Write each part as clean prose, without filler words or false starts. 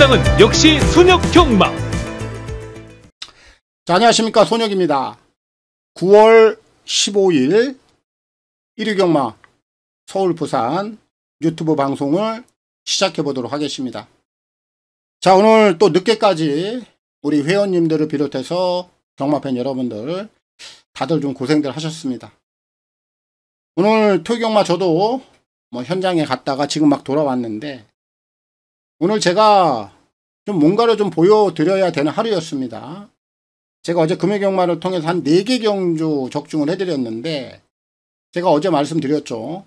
현장은 역시 손혁 경마. 자, 안녕하십니까, 손혁입니다. 9월 15일 1위 경마 서울 부산 유튜브 방송을 시작해 보도록 하겠습니다. 자, 오늘 또 늦게까지 우리 회원님들을 비롯해서 경마팬 여러분들 다들 좀 고생들 하셨습니다. 오늘 토요경마 저도 현장에 갔다가 지금 막 돌아왔는데, 오늘 제가 좀 뭔가를 좀 보여드려야 되는 하루였습니다. 제가 어제 금요경마를 통해서 한 4개 경주 적중을 해드렸는데, 제가 어제 말씀드렸죠.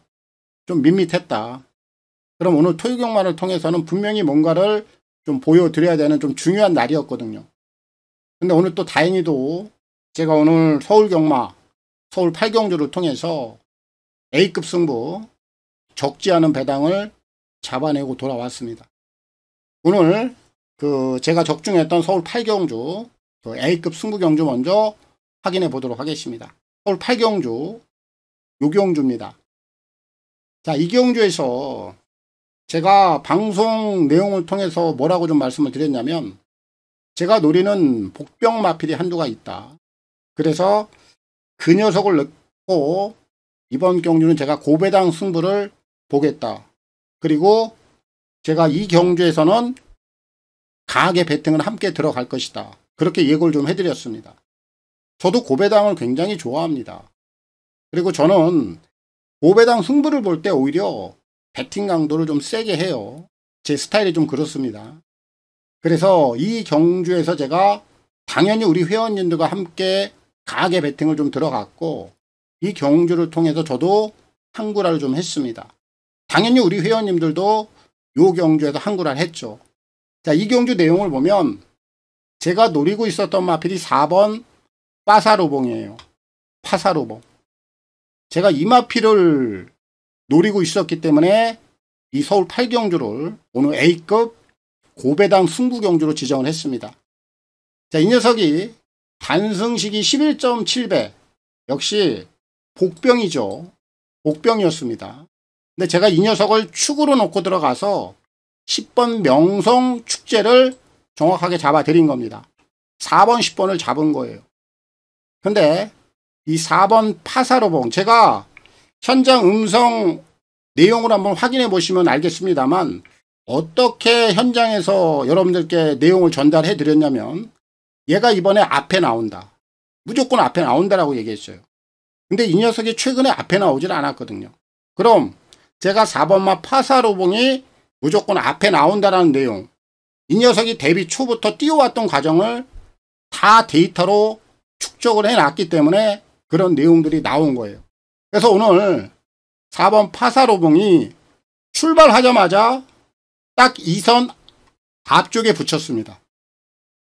좀 밋밋했다. 그럼 오늘 토요경마를 통해서는 분명히 뭔가를 좀 보여드려야 되는 좀 중요한 날이었거든요. 근데 오늘 또 다행히도 제가 오늘 서울경마, 서울 8경주를 통해서 A급 승부, 적지 않은 배당을 잡아내고 돌아왔습니다. 오늘 제가 적중했던 서울 8경주 A급 승부 경주 먼저 확인해 보도록 하겠습니다. 서울 8경주 요 경주입니다. 자, 이 경주에서 제가 방송 내용을 통해서 뭐라고 좀 말씀을 드렸냐면, 제가 노리는 복병 마필이 한두가 있다. 그래서 그 녀석을 넣고 이번 경주는 제가 고배당 승부를 보겠다. 그리고 제가 이 경주에서는 강하게 배팅을 함께 들어갈 것이다. 그렇게 예고를 좀 해드렸습니다. 저도 고배당을 굉장히 좋아합니다. 그리고 저는 고배당 승부를 볼 때 오히려 배팅 강도를 좀 세게 해요. 제 스타일이 좀 그렇습니다. 그래서 이 경주에서 제가 당연히 우리 회원님들과 함께 강하게 배팅을 좀 들어갔고, 이 경주를 통해서 저도 한구라를 좀 했습니다. 당연히 우리 회원님들도 요 경주에서 한구라를 했죠. 자, 이 경주 내용을 보면 제가 노리고 있었던 마필이 4번 파사로봉이에요. 파사로봉. 제가 이 마필을 노리고 있었기 때문에 이 서울 8경주를 오늘 A급 고배당 승부 경주로 지정을 했습니다. 자, 이 녀석이 단승식이 11.7배. 역시 복병이죠. 복병이었습니다. 근데 제가 이 녀석을 축으로 놓고 들어가서 10번 명성 축제를 정확하게 잡아드린 겁니다. 4번, 10번을 잡은 거예요. 근데 이 4번 파사로봉, 제가 현장 음성 내용을 한번 확인해 보시면 알겠습니다만, 어떻게 현장에서 여러분들께 내용을 전달해 드렸냐면, 얘가 이번에 앞에 나온다. 무조건 앞에 나온다라고 얘기했어요. 근데 이 녀석이 최근에 앞에 나오질 않았거든요. 그럼 제가 4번마 파사로봉이 무조건 앞에 나온다라는 내용, 이 녀석이 데뷔 초부터 뛰어왔던 과정을 다 데이터로 축적을 해놨기 때문에 그런 내용들이 나온 거예요. 그래서 오늘 4번 파사로봉이 출발하자마자 딱 2선 앞쪽에 붙였습니다.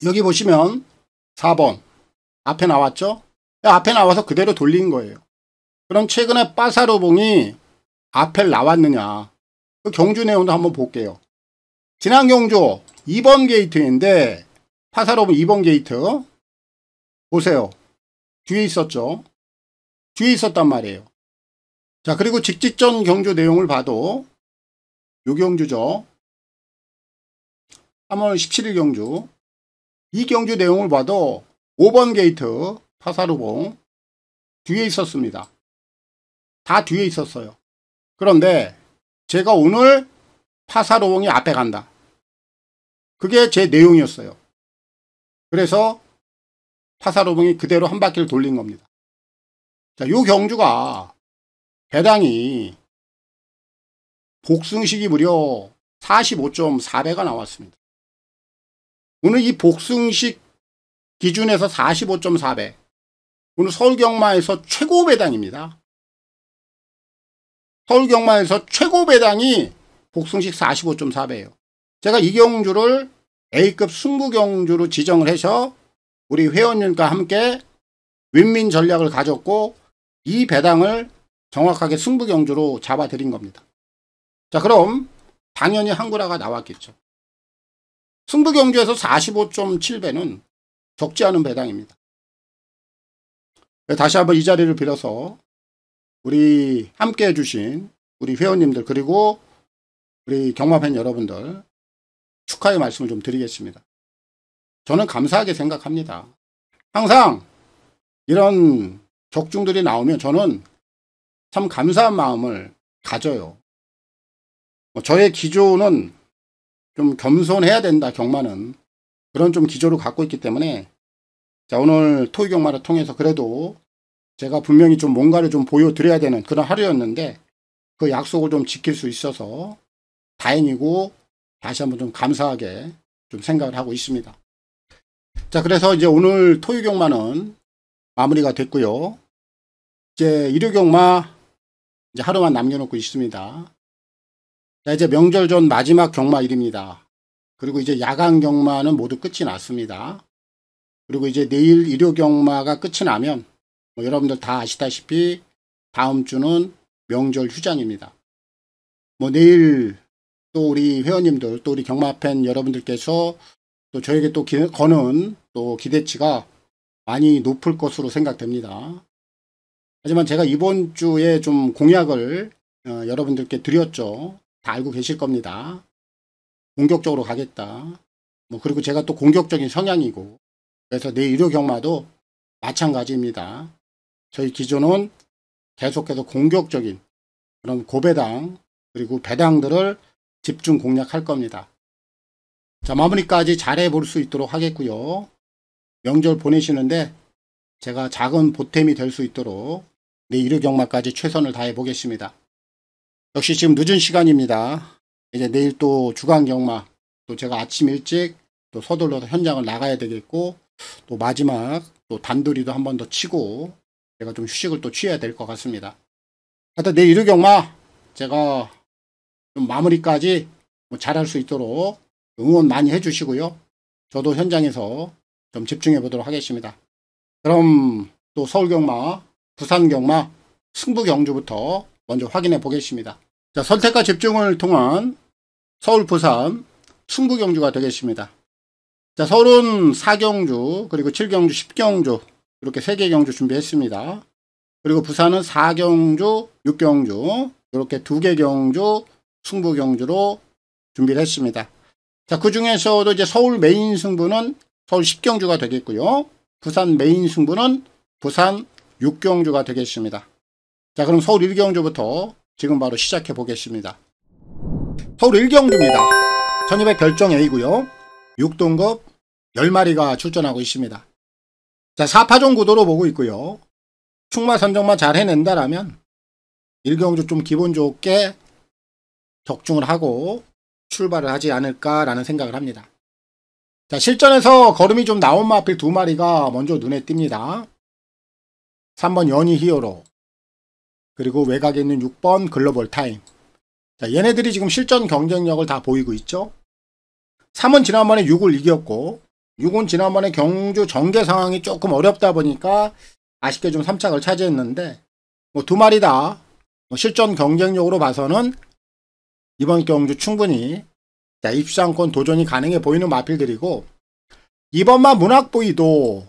여기 보시면 4번 앞에 나왔죠? 앞에 나와서 그대로 돌린 거예요. 그럼 최근에 파사로봉이 앞에 나왔느냐, 그 경주 내용도 한번 볼게요. 지난 경주 2번 게이트인데 파사로봉 2번 게이트 보세요. 뒤에 있었죠? 뒤에 있었단 말이에요. 자, 그리고 직전 경주 내용을 봐도 요 경주죠. 3월 17일 경주. 이 경주 내용을 봐도 5번 게이트 파사로봉 뒤에 있었습니다. 다 뒤에 있었어요. 그런데 제가 오늘 파사로봉이 앞에 간다. 그게 제 내용이었어요. 그래서 파사로봉이 그대로 한 바퀴를 돌린 겁니다. 자, 요 경주가 배당이 복승식이 무려 45.4배가 나왔습니다. 오늘 이 복승식 기준에서 45.4배. 오늘 서울경마에서 최고 배당입니다. 서울경마에서 최고 배당이 복승식 45.4배예요. 제가 이 경주를 A급 승부 경주로 지정을 해서 우리 회원님과 함께 윈윈 전략을 가졌고, 이 배당을 정확하게 승부 경주로 잡아드린 겁니다. 자, 그럼 당연히 한구라가 나왔겠죠. 승부 경주에서 45.7배는 적지 않은 배당입니다. 다시 한번 이 자리를 빌어서 우리 함께 해주신 우리 회원님들, 그리고 우리 경마팬 여러분들, 축하의 말씀을 좀 드리겠습니다. 저는 감사하게 생각합니다. 항상 이런 적중들이 나오면 저는 참 감사한 마음을 가져요. 저의 기조는 좀 겸손해야 된다, 경마는. 그런 좀 기조를 갖고 있기 때문에, 자, 오늘 토의 경마를 통해서 그래도 제가 분명히 좀 뭔가를 좀 보여드려야 되는 그런 하루였는데, 그 약속을 좀 지킬 수 있어서 다행이고, 다시 한번 좀 감사하게 좀 생각을 하고 있습니다. 자, 그래서 이제 오늘 토의 경마는 마무리가 됐고요. 이제 일요 경마 이제 하루만 남겨놓고 있습니다. 자, 이제 명절 전 마지막 경마일입니다. 그리고 이제 야간 경마는 모두 끝이 났습니다. 그리고 이제 내일 일요 경마가 끝이 나면 뭐 여러분들 다 아시다시피 다음 주는 명절 휴장입니다. 뭐 내일 또 우리 회원님들, 또 우리 경마팬 여러분들께서 또 저에게 또 거는 또 기대치가 많이 높을 것으로 생각됩니다. 하지만 제가 이번 주에 좀 공약을 여러분들께 드렸죠. 다 알고 계실 겁니다. 공격적으로 가겠다. 뭐 그리고 제가 또 공격적인 성향이고, 그래서 내일 일요 경마도 마찬가지입니다. 저희 기존은 계속해서 공격적인 그런 고배당 그리고 배당들을 집중 공략할 겁니다. 자, 마무리까지 잘해 볼 수 있도록 하겠고요. 명절 보내시는데 제가 작은 보탬이 될 수 있도록 내일 일요 경마까지 최선을 다해 보겠습니다. 역시 지금 늦은 시간입니다. 이제 내일 또 주간 경마, 또 제가 아침 일찍 또 서둘러서 현장을 나가야 되겠고, 또 마지막 또 단도리도 한 번 더 치고 제가 좀 휴식을 또 취해야 될 것 같습니다. 하여튼 내일 일요 경마 제가 좀 마무리까지 잘할 수 있도록 응원 많이 해주시고요. 저도 현장에서 좀 집중해 보도록 하겠습니다. 그럼 또 서울 경마, 부산 경마, 승부 경주부터 먼저 확인해 보겠습니다. 자, 선택과 집중을 통한 서울, 부산 승부 경주가 되겠습니다. 자, 서울은 4경주, 그리고 7경주, 10경주 이렇게 3개 경주 준비했습니다. 그리고 부산은 4경주, 6경주 이렇게 2개 경주 승부 경주로 준비를 했습니다. 자, 그 중에서도 이제 서울 메인 승부는 서울 10경주가 되겠고요. 부산 메인 승부는 부산 6경주가 되겠습니다. 자, 그럼 서울 1경주부터 지금 바로 시작해 보겠습니다. 서울 1경주입니다. 1200 결정 A고요. 6등급 10마리가 출전하고 있습니다. 자, 4파종 구도로 보고 있고요. 충마 선정만 잘 해낸다라면 1경주 좀 기분 좋게 적중을 하고 출발을 하지 않을까라는 생각을 합니다. 자, 실전에서 걸음이 좀 나온 마필 2마리가 먼저 눈에 띕니다. 3번 연희 히어로, 그리고 외곽에 있는 6번 글로벌 타임. 자, 얘네들이 지금 실전 경쟁력을 다 보이고 있죠. 3은 지난번에 6을 이겼고, 6은 지난번에 경주 전개 상황이 조금 어렵다 보니까 아쉽게 좀 3착을 차지했는데, 뭐 2마리 다 실전 경쟁력으로 봐서는 이번 경주 충분히 입상권 도전이 가능해 보이는 마필들이고, 이번만 문학보이도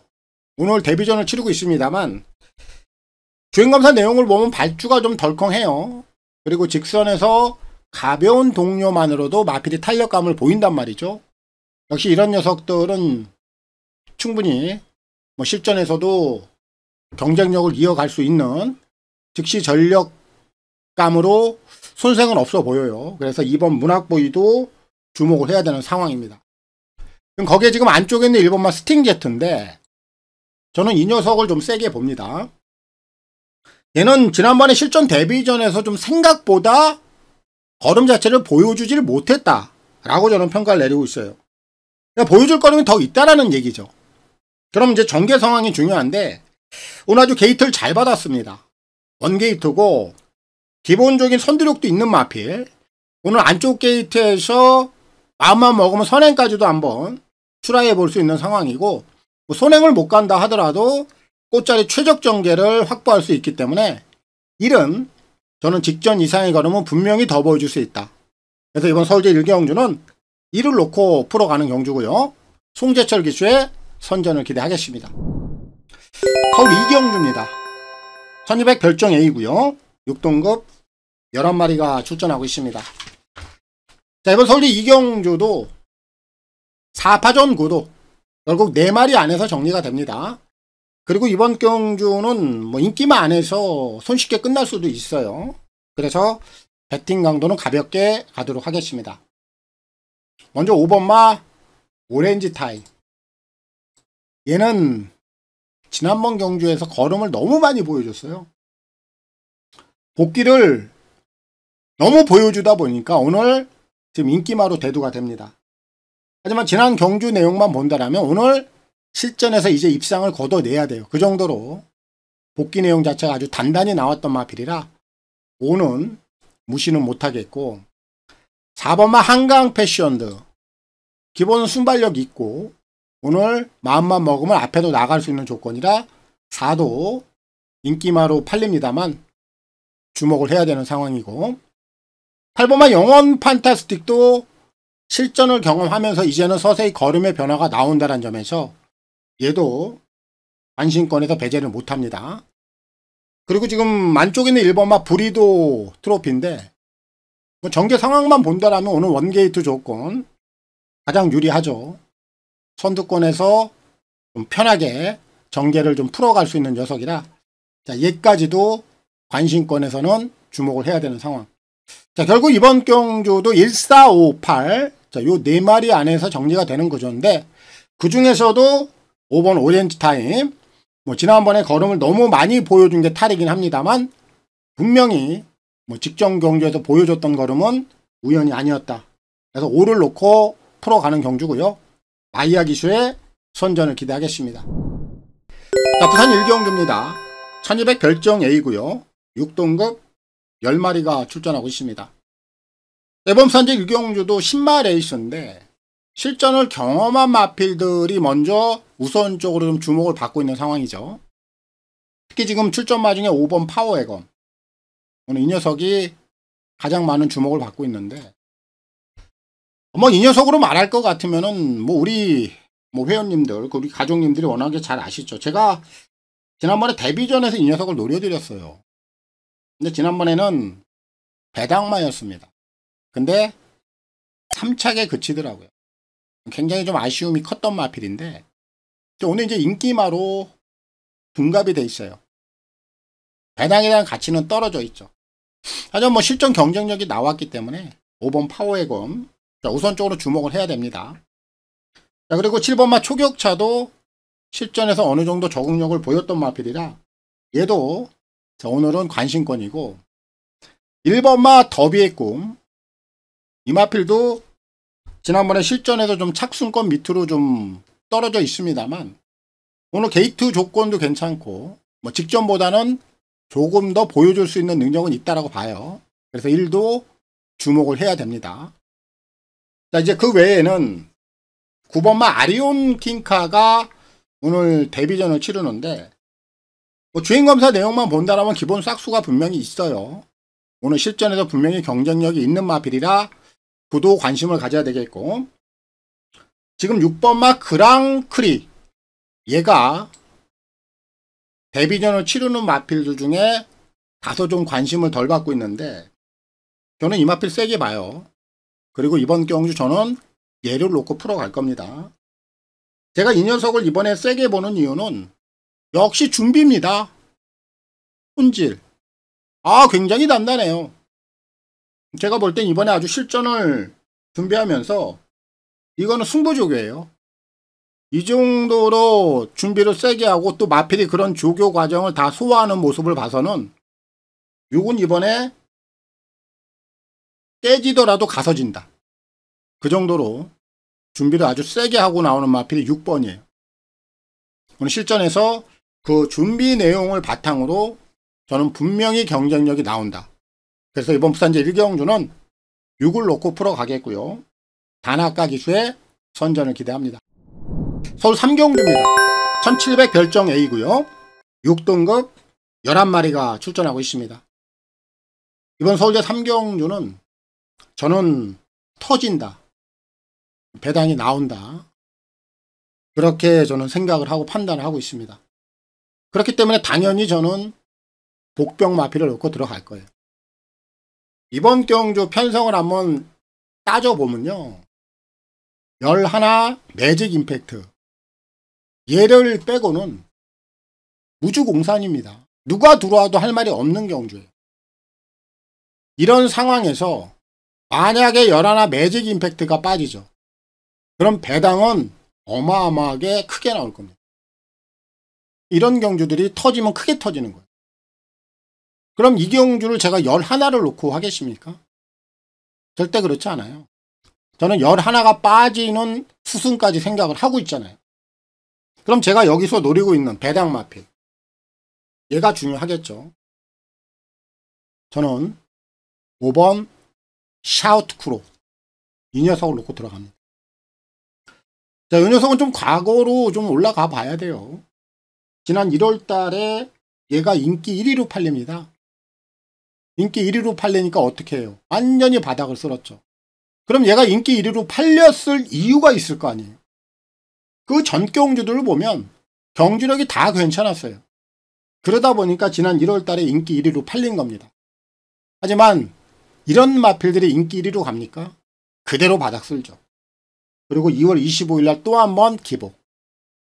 오늘 데뷔전을 치르고 있습니다만 주행검사 내용을 보면 발주가 좀 덜컹해요. 그리고 직선에서 가벼운 동료만으로도 마필이 탄력감을 보인단 말이죠. 역시 이런 녀석들은 충분히 뭐 실전에서도 경쟁력을 이어갈 수 있는 즉시 전력감으로 손색은 없어 보여요. 그래서 이번 문학보이도 주목을 해야 되는 상황입니다. 그럼 거기에 지금 안쪽에 있는 1번만 스팅제트인데 저는 이 녀석을 좀 세게 봅니다. 얘는 지난번에 실전 데뷔전에서 좀 생각보다 걸음 자체를 보여주지를 못했다 라고 저는 평가를 내리고 있어요. 그러니까 보여줄 거름이 더 있다라는 얘기죠. 그럼 이제 전개 상황이 중요한데 오늘 아주 게이트를 잘 받았습니다. 원게이트고 기본적인 선두력도 있는 마필. 오늘 안쪽 게이트에서 마음만 먹으면 선행까지도 한번 출하해 볼 수 있는 상황이고, 뭐 선행을 못 간다 하더라도 꽃자리 최적 전개를 확보할 수 있기 때문에 1은 저는 직전 이상의 걸음은 분명히 더 보여줄 수 있다. 그래서 이번 서울제 1경주는 1을 놓고 풀어가는 경주고요. 송재철 기수의 선전을 기대하겠습니다. 서울 2경주입니다. 1200 별정 A고요. 6등급 11마리가 출전하고 있습니다. 자, 이번 서울제 2경주도 4파전 구도 결국 4마리 안에서 정리가 됩니다. 그리고 이번 경주는 뭐 인기만 안에서 손쉽게 끝날 수도 있어요. 그래서 배팅 강도는 가볍게 가도록 하겠습니다. 먼저 5번마 오렌지 타임. 얘는 지난번 경주에서 걸음을 너무 많이 보여줬어요. 복귀를 너무 보여주다 보니까 오늘 지금 인기마로 대두가 됩니다. 하지만 지난 경주 내용만 본다라면 오늘 실전에서 이제 입상을 걷어내야 돼요. 그 정도로 복귀 내용 자체가 아주 단단히 나왔던 마필이라 5는 무시는 못하겠고, 4번마 한강 패션드. 기본 순발력 있고 오늘 마음만 먹으면 앞에도 나갈 수 있는 조건이라 4도 인기마로 팔립니다만 주목을 해야 되는 상황이고, 8번마 영원 판타스틱도 실전을 경험하면서 이제는 서서히 걸음의 변화가 나온다는 점에서 얘도 관심권에서 배제를 못합니다. 그리고 지금 안쪽에 있는 1번마 브리도 트로피인데 뭐 전개 상황만 본다라면 오늘 원게이트 조건 가장 유리하죠. 선두권에서 좀 편하게 전개를 좀 풀어갈 수 있는 녀석이라, 자, 얘까지도 관심권에서는 주목을 해야 되는 상황. 자, 결국 이번 경주도 1, 4, 5, 8, 자, 요 4마리 안에서 정리가 되는 구조인데, 그 중에서도 5번 오렌지 타임, 뭐 지난번에 걸음을 너무 많이 보여준 게 탈이긴 합니다만 분명히 뭐 직전 경주에서 보여줬던 걸음은 우연이 아니었다. 그래서 5를 놓고 풀어가는 경주고요. 마이야 기수의 선전을 기대하겠습니다. 자, 부산 1경주입니다. 1200 별정 A고요. 6등급 10마리가 출전하고 있습니다. 이번 부산제 1경주도 10마 레이스인데 실전을 경험한 마필들이 먼저 우선적으로 좀 주목을 받고 있는 상황이죠. 특히 지금 출전마 중에 5번 파워웨건. 오늘 이 녀석이 가장 많은 주목을 받고 있는데, 뭐 이 녀석으로 말할 것 같으면은 뭐 우리 뭐 회원님들, 우리 가족님들이 워낙에 잘 아시죠. 제가 지난번에 데뷔전에서 이 녀석을 노려드렸어요. 근데 지난번에는 배당마였습니다. 근데 3착에 그치더라고요. 굉장히 좀 아쉬움이 컸던 마필인데 오늘 이제 인기마로 둔갑이 돼 있어요. 배당에 대한 가치는 떨어져 있죠. 하지만 뭐 실전 경쟁력이 나왔기 때문에 5번 파워웨건 우선적으로 주목을 해야 됩니다. 자, 그리고 7번마 초격차도 실전에서 어느 정도 적응력을 보였던 마필이라 얘도 자, 오늘은 관심권이고, 1번마 더비의 꿈. 이 마필도 지난번에 실전에서 좀 착순권 밑으로 좀 떨어져 있습니다만 오늘 게이트 조건도 괜찮고 뭐 직전보다는 조금 더 보여줄 수 있는 능력은 있다라고 봐요. 그래서 1도 주목을 해야 됩니다. 자, 이제 그 외에는 9번마 아리온 킹카가 오늘 데뷔전을 치르는데 뭐 주행검사 내용만 본다라면 기본 싹수가 분명히 있어요. 오늘 실전에서 분명히 경쟁력이 있는 마필이라 구도 관심을 가져야 되겠고, 지금 6번마 그랑크리, 얘가 데뷔전을 치르는 마필들 중에 다소 좀 관심을 덜 받고 있는데 저는 이 마필 세게 봐요. 그리고 이번 경주 저는 얘를 놓고 풀어갈 겁니다. 제가 이 녀석을 이번에 세게 보는 이유는 역시 준비입니다. 품질. 굉장히 단단해요. 제가 볼 땐 이번에 아주 실전을 준비하면서 이거는 승부조교예요. 이 정도로 준비를 세게 하고 또 마필이 그런 조교 과정을 다 소화하는 모습을 봐서는 6은 이번에 깨지더라도 가서 진다. 그 정도로 준비를 아주 세게 하고 나오는 마필이 6번이에요. 오늘 실전에서 그 준비 내용을 바탕으로 저는 분명히 경쟁력이 나온다. 그래서 이번 부산제 1경주는 6을 놓고 풀어가겠고요. 단아까 기수의 선전을 기대합니다. 서울 3경주입니다. 1700 별정 A고요. 6등급 11마리가 출전하고 있습니다. 이번 서울제 3경주는 저는 터진다. 배당이 나온다. 그렇게 저는 생각을 하고 판단을 하고 있습니다. 그렇기 때문에 당연히 저는 복병 마필을 놓고 들어갈 거예요. 이번 경주 편성을 한번 따져보면요. 11 매직 임팩트 얘를 빼고는 무주공산입니다. 누가 들어와도 할 말이 없는 경주예요. 이런 상황에서 만약에 11 매직 임팩트가 빠지죠. 그럼 배당은 어마어마하게 크게 나올 겁니다. 이런 경주들이 터지면 크게 터지는 거예요. 그럼 이 경주를 제가 11를 놓고 하겠습니까? 절대 그렇지 않아요. 저는 11가 빠지는 수순까지 생각을 하고 있잖아요. 그럼 제가 여기서 노리고 있는 배당 마필 얘가 중요하겠죠. 저는 5번 샤우트 크로 이 녀석을 놓고 들어갑니다. 자, 이 녀석은 좀 과거로 좀 올라가 봐야 돼요. 지난 1월 달에 얘가 인기 1위로 팔립니다. 인기 1위로 팔리니까 어떻게 해요? 완전히 바닥을 쓸었죠. 그럼 얘가 인기 1위로 팔렸을 이유가 있을 거 아니에요. 그 전 경주들을 보면 경주력이 다 괜찮았어요. 그러다 보니까 지난 1월 달에 인기 1위로 팔린 겁니다. 하지만 이런 마필들이 인기 1위로 갑니까? 그대로 바닥 쓸죠. 그리고 2월 25일 날 또 한 번 기복.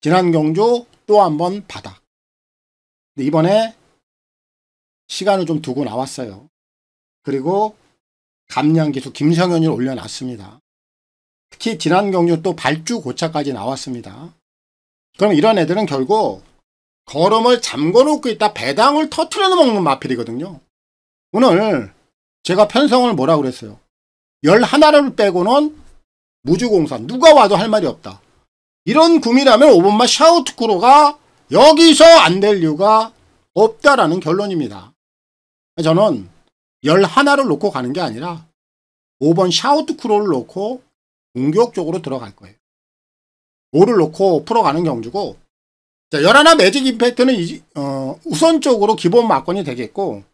지난 경주 또 한 번 바닥. 근데 이번에 시간을 좀 두고 나왔어요. 그리고 감량기수 김성현을 올려놨습니다. 특히 지난 경주 또 발주 고차까지 나왔습니다. 그럼 이런 애들은 결국 걸음을 잠궈놓고 있다 배당을 터트려 먹는 마필이거든요. 오늘 제가 편성을 뭐라고 그랬어요? 11를 빼고는 무주공산 누가 와도 할 말이 없다. 이런 구미라면 5번마 샤우트크로가 여기서 안 될 이유가 없다라는 결론입니다. 저는 11를 놓고 가는 게 아니라 5번 샤우트크로를 놓고 공격적으로 들어갈 거예요. 5를 놓고 풀어가는 경주고, 자, 11 매직 임팩트는 우선적으로 기본 막건이 되겠고,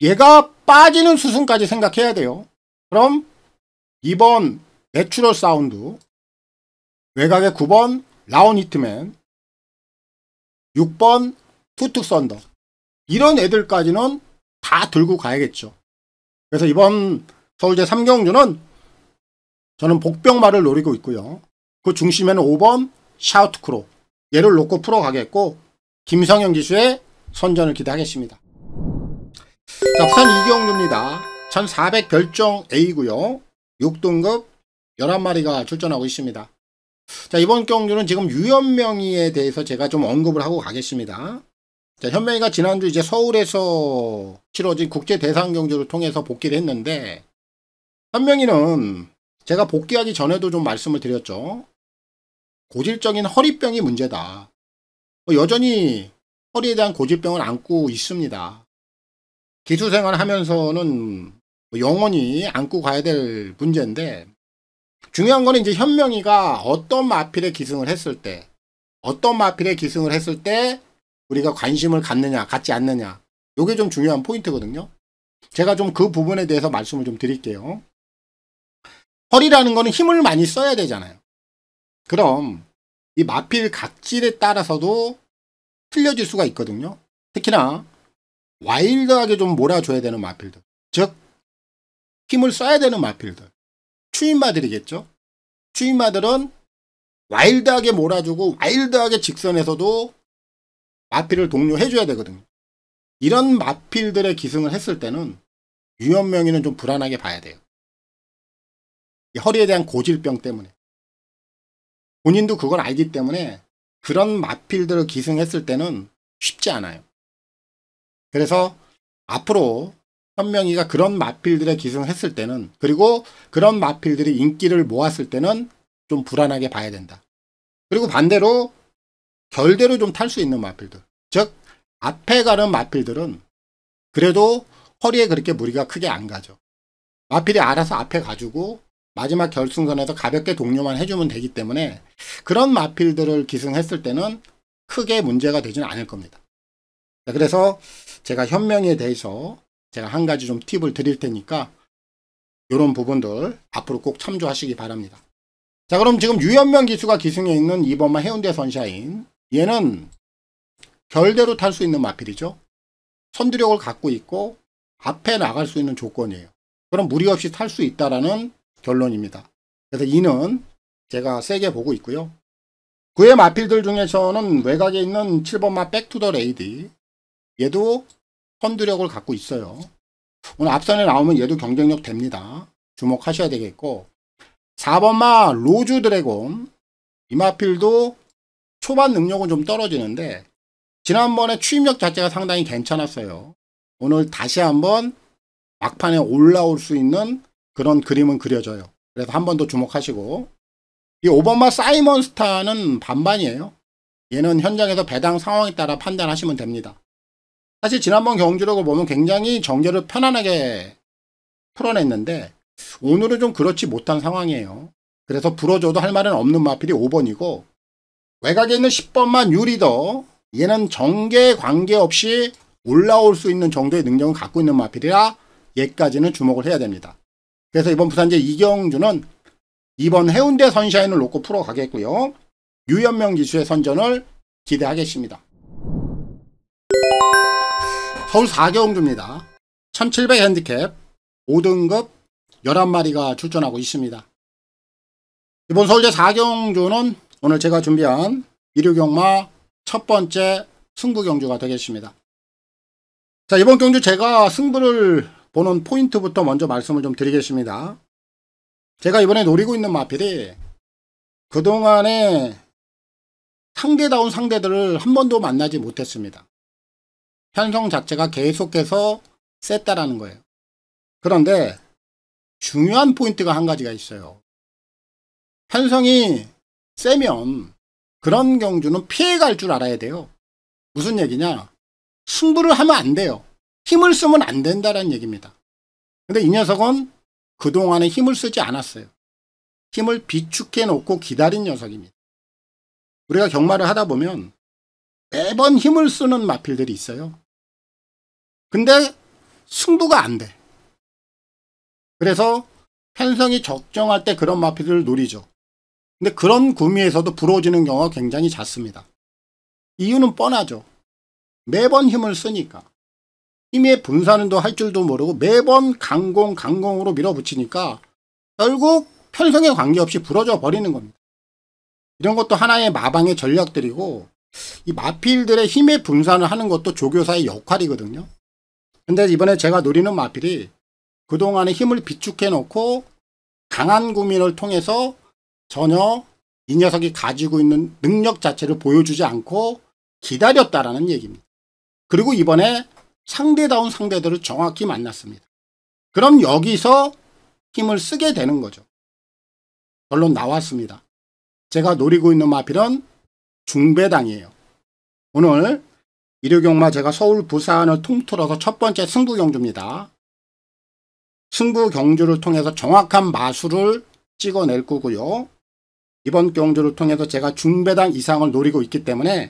얘가 빠지는 수순까지 생각해야 돼요. 그럼 2번 내추럴 사운드, 외곽의 9번 라운 히트맨, 6번 투툭 썬더, 이런 애들까지는 다 들고 가야겠죠. 그래서 이번 서울제 3경주는 저는 복병마를 노리고 있고요. 그 중심에는 5번 샤우트크로 얘를 놓고 풀어가겠고, 김성현 기수의 선전을 기대하겠습니다. 자, 부산 이경주입니다. 1400 별정 A고요. 6등급 11마리가 출전하고 있습니다. 자, 이번 경주는 지금 유현명이에 대해서 제가 좀 언급을 하고 가겠습니다. 자, 현명이가 지난주 이제 서울에서 치러진 국제 대상 경주를 통해서 복귀를 했는데, 현명이는 제가 복귀하기 전에도 좀 말씀을 드렸죠. 고질적인 허리병이 문제다. 여전히 허리에 대한 고질병을 안고 있습니다. 기수생활 하면서는 영원히 안고 가야 될 문제인데, 중요한 거는 이제 현명이가 어떤 마필에 기승을 했을 때, 우리가 관심을 갖느냐, 갖지 않느냐, 요게 좀 중요한 포인트거든요. 제가 좀 그 부분에 대해서 말씀을 좀 드릴게요. 허리라는 거는 힘을 많이 써야 되잖아요. 그럼 이 마필 각질에 따라서도 틀려질 수가 있거든요. 특히나 와일드하게 좀 몰아줘야 되는 마필들, 즉 힘을 써야 되는 마필들, 추임마들이겠죠. 추임마들은 와일드하게 몰아주고 와일드하게 직선에서도 마필을 독려해줘야 되거든요. 이런 마필들의 기승을 했을 때는 유현명이는 좀 불안하게 봐야 돼요. 이 허리에 대한 고질병 때문에. 본인도 그걸 알기 때문에 그런 마필들을 기승했을 때는 쉽지 않아요. 그래서 앞으로 현명이가 그런 마필들의 기승했을 때는, 그리고 그런 마필들이 인기를 모았을 때는 좀 불안하게 봐야 된다. 그리고 반대로 결대로 좀 탈 수 있는 마필들, 즉 앞에 가는 마필들은 그래도 허리에 그렇게 무리가 크게 안 가죠. 마필이 알아서 앞에 가지고 마지막 결승선에서 가볍게 동료만 해주면 되기 때문에 그런 마필들을 기승했을 때는 크게 문제가 되지는 않을 겁니다. 그래서 제가 현명에 대해서 제가 한 가지 좀 팁을 드릴 테니까 이런 부분들 앞으로 꼭 참조하시기 바랍니다. 자, 그럼 지금 유현명 기수가 기승에 있는 2번마 해운대 선샤인, 얘는 결대로 탈 수 있는 마필이죠. 선두력을 갖고 있고 앞에 나갈 수 있는 조건이에요. 그럼 무리 없이 탈 수 있다라는 결론입니다. 그래서 이는 제가 세게 보고 있고요. 그의 마필들 중에서는 외곽에 있는 7번마 백투더 레이디, 얘도 선두력을 갖고 있어요. 오늘 앞선에 나오면 얘도 경쟁력 됩니다. 주목하셔야 되겠고, 4번마 로즈 드래곤, 이 마필도 초반 능력은 좀 떨어지는데 지난번에 추임력 자체가 상당히 괜찮았어요. 오늘 다시 한번 막판에 올라올 수 있는 그런 그림은 그려져요. 그래서 한 번 더 주목하시고, 이 5번마 사이먼 스타는 반반이에요. 얘는 현장에서 배당 상황에 따라 판단하시면 됩니다. 사실 지난번 경주력을 보면 굉장히 정제를 편안하게 풀어냈는데 오늘은 좀 그렇지 못한 상황이에요. 그래서 불어줘도 할 말은 없는 마필이 5번이고, 외곽에 있는 10번만 유리더, 얘는 정계에 관계없이 올라올 수 있는 정도의 능력을 갖고 있는 마필이라 얘까지는 주목을 해야 됩니다. 그래서 이번 부산제 이경주는 2번 해운대 선샤인을 놓고 풀어가겠고요. 유연명 기수의 선전을 기대하겠습니다. 서울 4경주입니다. 1700 핸디캡 5등급 11마리가 출전하고 있습니다. 이번 서울제 4경주는 오늘 제가 준비한 일요경마 첫 번째 승부 경주가 되겠습니다. 자, 이번 경주 제가 승부를 보는 포인트부터 먼저 말씀을 좀 드리겠습니다. 제가 이번에 노리고 있는 마필이 그동안에 상대다운 상대들을 한 번도 만나지 못했습니다. 편성 자체가 계속해서 셌다라는 거예요. 그런데 중요한 포인트가 한 가지가 있어요. 편성이 세면 그런 경주는 피해갈 줄 알아야 돼요. 무슨 얘기냐? 승부를 하면 안 돼요. 힘을 쓰면 안 된다는 얘기입니다. 근데 이 녀석은 그동안에 힘을 쓰지 않았어요. 힘을 비축해 놓고 기다린 녀석입니다. 우리가 경마를 하다 보면 매번 힘을 쓰는 마필들이 있어요. 근데 승부가 안 돼. 그래서 편성이 적정할 때 그런 마필들을 노리죠. 근데 그런 구미에서도 부러지는 경우가 굉장히 잦습니다. 이유는 뻔하죠. 매번 힘을 쓰니까. 힘의 분산도 할 줄도 모르고 매번 강공으로 밀어붙이니까 결국 편성에 관계없이 부러져 버리는 겁니다. 이런 것도 하나의 마방의 전략들이고, 이 마필들의 힘의 분산을 하는 것도 조교사의 역할이거든요. 근데 이번에 제가 노리는 마필이 그동안의 힘을 비축해 놓고 강한 구민을 통해서 전혀 이 녀석이 가지고 있는 능력 자체를 보여주지 않고 기다렸다라는 얘기입니다. 그리고 이번에 상대다운 상대들을 정확히 만났습니다. 그럼 여기서 힘을 쓰게 되는 거죠. 결론 나왔습니다. 제가 노리고 있는 마필은 중배당이에요. 오늘 일요경마 제가 서울 부산을 통틀어서 첫 번째 승부 경주입니다. 승부 경주를 통해서 정확한 마수를 찍어낼 거고요. 이번 경주를 통해서 제가 중배당 이상을 노리고 있기 때문에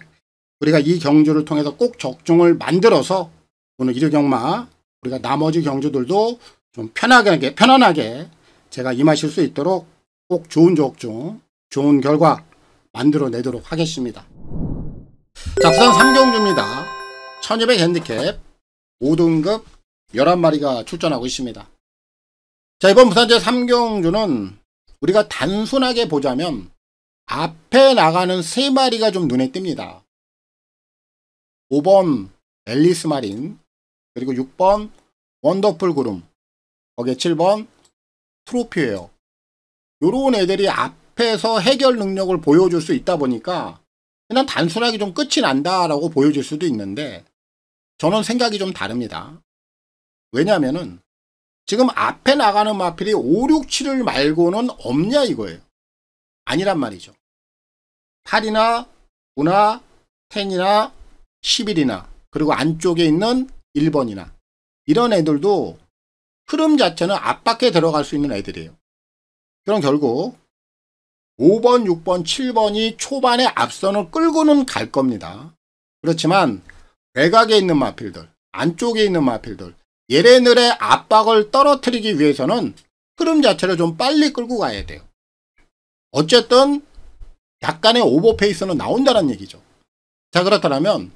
우리가 이 경주를 통해서 꼭 적중을 만들어서 오늘 일요경마 우리가 나머지 경주들도 좀 편안하게 제가 임하실 수 있도록 꼭 좋은 적중, 좋은 결과 만들어내도록 하겠습니다. 자, 부산 3경주입니다. 1200 핸디캡 5등급 11마리가 출전하고 있습니다. 자, 이번 부산제 3경주는 우리가 단순하게 보자면 앞에 나가는 3마리가 좀 눈에 띕니다. 5번 앨리스 마린, 그리고 6번 원더풀 구름, 거기에 7번 트로피웨어. 요런 애들이 앞에서 해결 능력을 보여줄 수 있다 보니까 그냥 단순하게 좀 끝이 난다라고 보여질 수도 있는데 저는 생각이 좀 다릅니다. 왜냐면은 지금 앞에 나가는 마필이 5, 6, 7을 말고는 없냐 이거예요. 아니란 말이죠. 8이나 9나 10이나 11이나 그리고 안쪽에 있는 1번이나 이런 애들도 흐름 자체는 앞밖에 들어갈 수 있는 애들이에요. 그럼 결국 5번, 6번, 7번이 초반에 앞선을 끌고는 갈 겁니다. 그렇지만 외곽에 있는 마필들, 안쪽에 있는 마필들, 얘네들의 압박을 떨어뜨리기 위해서는 흐름 자체를 좀 빨리 끌고 가야 돼요. 어쨌든 약간의 오버페이스는 나온다는 얘기죠. 자, 그렇다면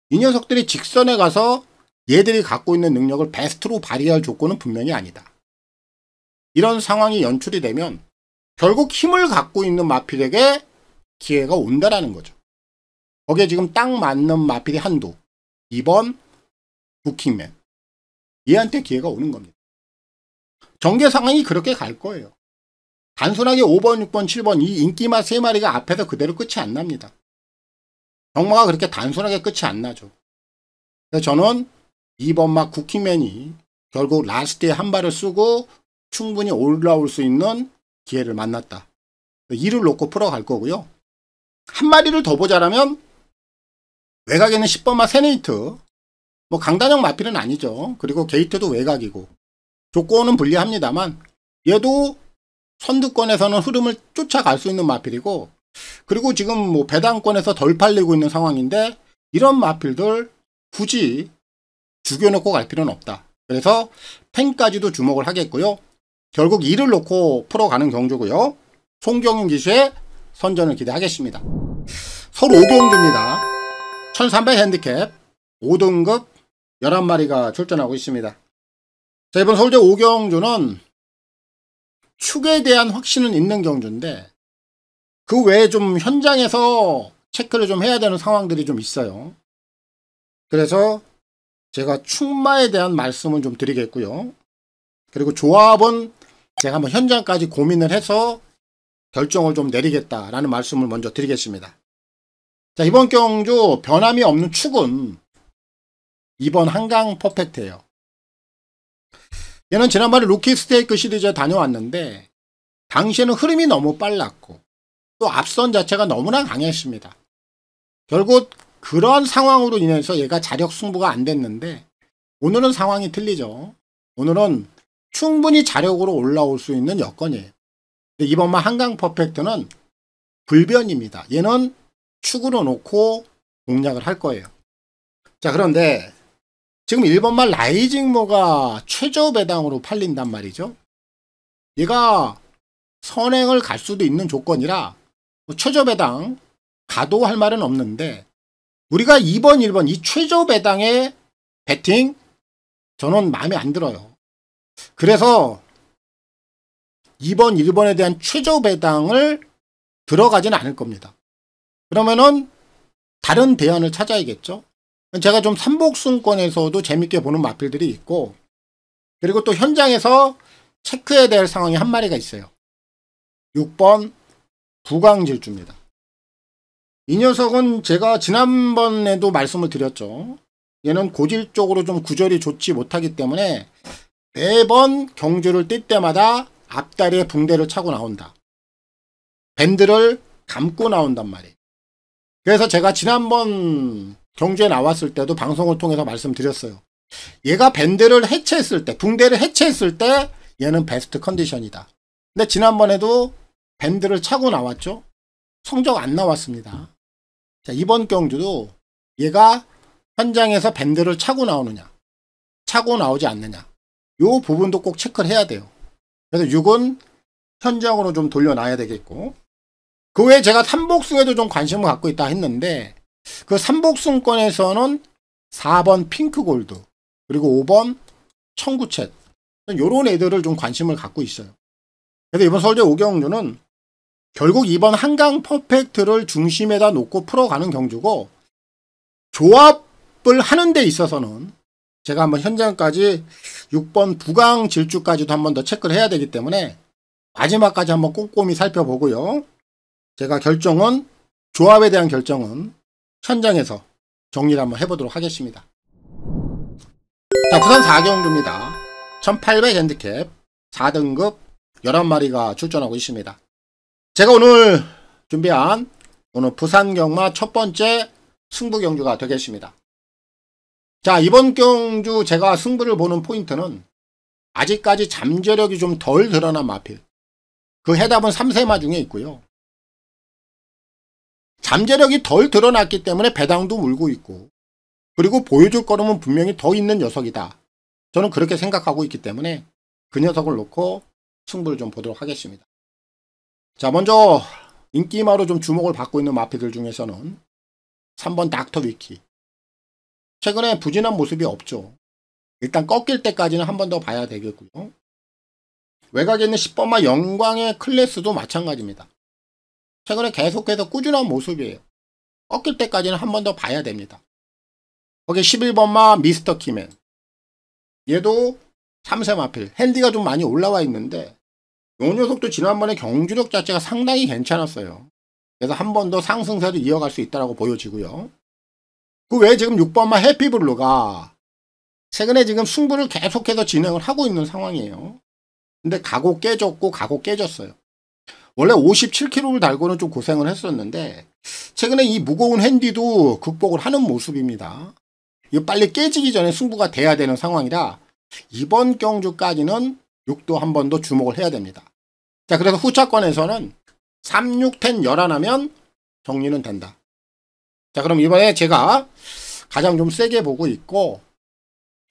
이 녀석들이 직선에 가서 얘들이 갖고 있는 능력을 베스트로 발휘할 조건은 분명히 아니다. 이런 상황이 연출이 되면 결국 힘을 갖고 있는 마필에게 기회가 온다라는 거죠. 거기에 지금 딱 맞는 마필이 한두. 2번 부킹맨. 얘한테 기회가 오는 겁니다. 전개 상황이 그렇게 갈 거예요. 단순하게 5번, 6번, 7번 이 인기마 3마리가 앞에서 그대로 끝이 안 납니다. 경마가 그렇게 단순하게 끝이 안 나죠. 그래서 저는 2번 막 쿠킹맨이 결국 라스트에 한 발을 쓰고 충분히 올라올 수 있는 기회를 만났다. 이를 놓고 풀어갈 거고요. 한 마리를 더 보자라면 외곽에는 10번마 세네이트, 뭐 강단형 마필은 아니죠. 그리고 게이트도 외곽이고 조건은 불리합니다만 얘도 선두권에서는 흐름을 쫓아갈 수 있는 마필이고, 그리고 지금 뭐 배당권에서 덜 팔리고 있는 상황인데 이런 마필들 굳이 죽여놓고 갈 필요는 없다. 그래서 펜까지도 주목을 하겠고요. 결국 이를 놓고 풀어가는 경주고요. 송경윤 기수의 선전을 기대하겠습니다. 서울 5경주입니다. 1300 핸디캡 5등급 11마리가 출전하고 있습니다. 자, 이번 서울대 5경주는 축에 대한 확신은 있는 경주인데 그 외에 좀 현장에서 체크를 좀 해야 되는 상황들이 좀 있어요. 그래서 제가 축마에 대한 말씀은 좀 드리겠고요. 그리고 조합은 제가 한번 현장까지 고민을 해서 결정을 좀 내리겠다라는 말씀을 먼저 드리겠습니다. 자, 이번 경주 변함이 없는 축은 2번 한강 퍼펙트예요. 얘는 지난번에 루키 스테이크 시리즈에 다녀왔는데 당시에는 흐름이 너무 빨랐고 또 앞선 자체가 너무나 강했습니다. 결국 그런 상황으로 인해서 얘가 자력 승부가 안 됐는데 오늘은 상황이 틀리죠. 오늘은 충분히 자력으로 올라올 수 있는 여건이에요. 이번만 한강 퍼펙트는 불변입니다. 얘는 축으로 놓고 공략을 할 거예요. 자, 그런데 지금 1번만 라이징모가 최저 배당으로 팔린단 말이죠. 얘가 선행을 갈 수도 있는 조건이라 뭐 최저 배당 가도 할 말은 없는데 우리가 2번, 1번 이 최저 배당의 배팅 저는 마음에 안 들어요. 그래서 2번, 1번에 대한 최저 배당을 들어가지는 않을 겁니다. 그러면은 다른 대안을 찾아야겠죠. 제가 좀 삼복승권에서도 재밌게 보는 마필들이 있고, 그리고 또 현장에서 체크해야 될 상황이 한 마리가 있어요. 6번 부강질주입니다. 이 녀석은 제가 지난번에도 말씀을 드렸죠. 얘는 고질적으로 좀 구절이 좋지 못하기 때문에 매번 경주를 뛸 때마다 앞다리에 붕대를 차고 나온다. 밴드를 감고 나온단 말이에요. 그래서 제가 지난번 경주에 나왔을 때도 방송을 통해서 말씀드렸어요. 얘가 밴드를 해체했을 때, 붕대를 해체했을 때 얘는 베스트 컨디션이다. 근데 지난번에도 밴드를 차고 나왔죠. 성적 안 나왔습니다. 자, 이번 경주도 얘가 현장에서 밴드를 차고 나오느냐, 차고 나오지 않느냐, 요 부분도 꼭 체크를 해야 돼요. 그래서 6은 현장으로 좀 돌려놔야 되겠고, 그 외에 제가 삼복승에도 좀 관심을 갖고 있다 했는데 그 삼복승권에서는 4번 핑크골드 그리고 5번 청구챗 요런 애들을 좀 관심을 갖고 있어요. 그래서 이번 서울대 5경주는 결국 이번 한강 퍼펙트를 중심에다 놓고 풀어가는 경주고, 조합을 하는 데 있어서는 제가 한번 현장까지 6번 부강 질주까지도 한번 더 체크를 해야 되기 때문에 마지막까지 한번 꼼꼼히 살펴보고요. 제가 결정은, 조합에 대한 결정은 현장에서 정리를 한번 해보도록 하겠습니다. 자, 부산 4경주입니다. 1800 핸디캡 4등급 11마리가 출전하고 있습니다. 제가 오늘 준비한 오늘 부산 경마 첫 번째 승부 경주가 되겠습니다. 자, 이번 경주 제가 승부를 보는 포인트는 아직까지 잠재력이 좀 덜 드러난 마필. 그 해답은 3세마 중에 있고요. 잠재력이 덜 드러났기 때문에 배당도 물고 있고, 그리고 보여줄 거름은 분명히 더 있는 녀석이다. 저는 그렇게 생각하고 있기 때문에 그 녀석을 놓고 승부를 좀 보도록 하겠습니다. 자, 먼저 인기마로 좀 주목을 받고 있는 마필들 중에서는 3번 닥터 위키. 최근에 부진한 모습이 없죠. 일단 꺾일 때까지는 한 번 더 봐야 되겠고요. 외곽에 있는 10번마 영광의 클래스도 마찬가지입니다. 최근에 계속해서 꾸준한 모습이에요. 꺾일 때까지는 한 번 더 봐야 됩니다. 거기 11번마 미스터 키맨. 얘도 3세 마필. 핸디가 좀 많이 올라와 있는데 이 녀석도 지난번에 경주력 자체가 상당히 괜찮았어요. 그래서 한 번 더 상승세를 이어갈 수 있다고 보여지고요. 그 외에 지금 6번마 해피블루가 최근에 지금 승부를 계속해서 진행을 하고 있는 상황이에요. 근데 가고 깨졌고 가고 깨졌어요. 원래 57kg를 달고는 좀 고생을 했었는데 최근에 이 무거운 핸디도 극복을 하는 모습입니다. 이거 빨리 깨지기 전에 승부가 돼야 되는 상황이라 이번 경주까지는 6도 한 번 더 주목을 해야 됩니다. 자, 그래서 후차권에서는 3, 6, 10 열안하면 정리는 된다. 자, 그럼 이번에 제가 가장 좀 세게 보고 있고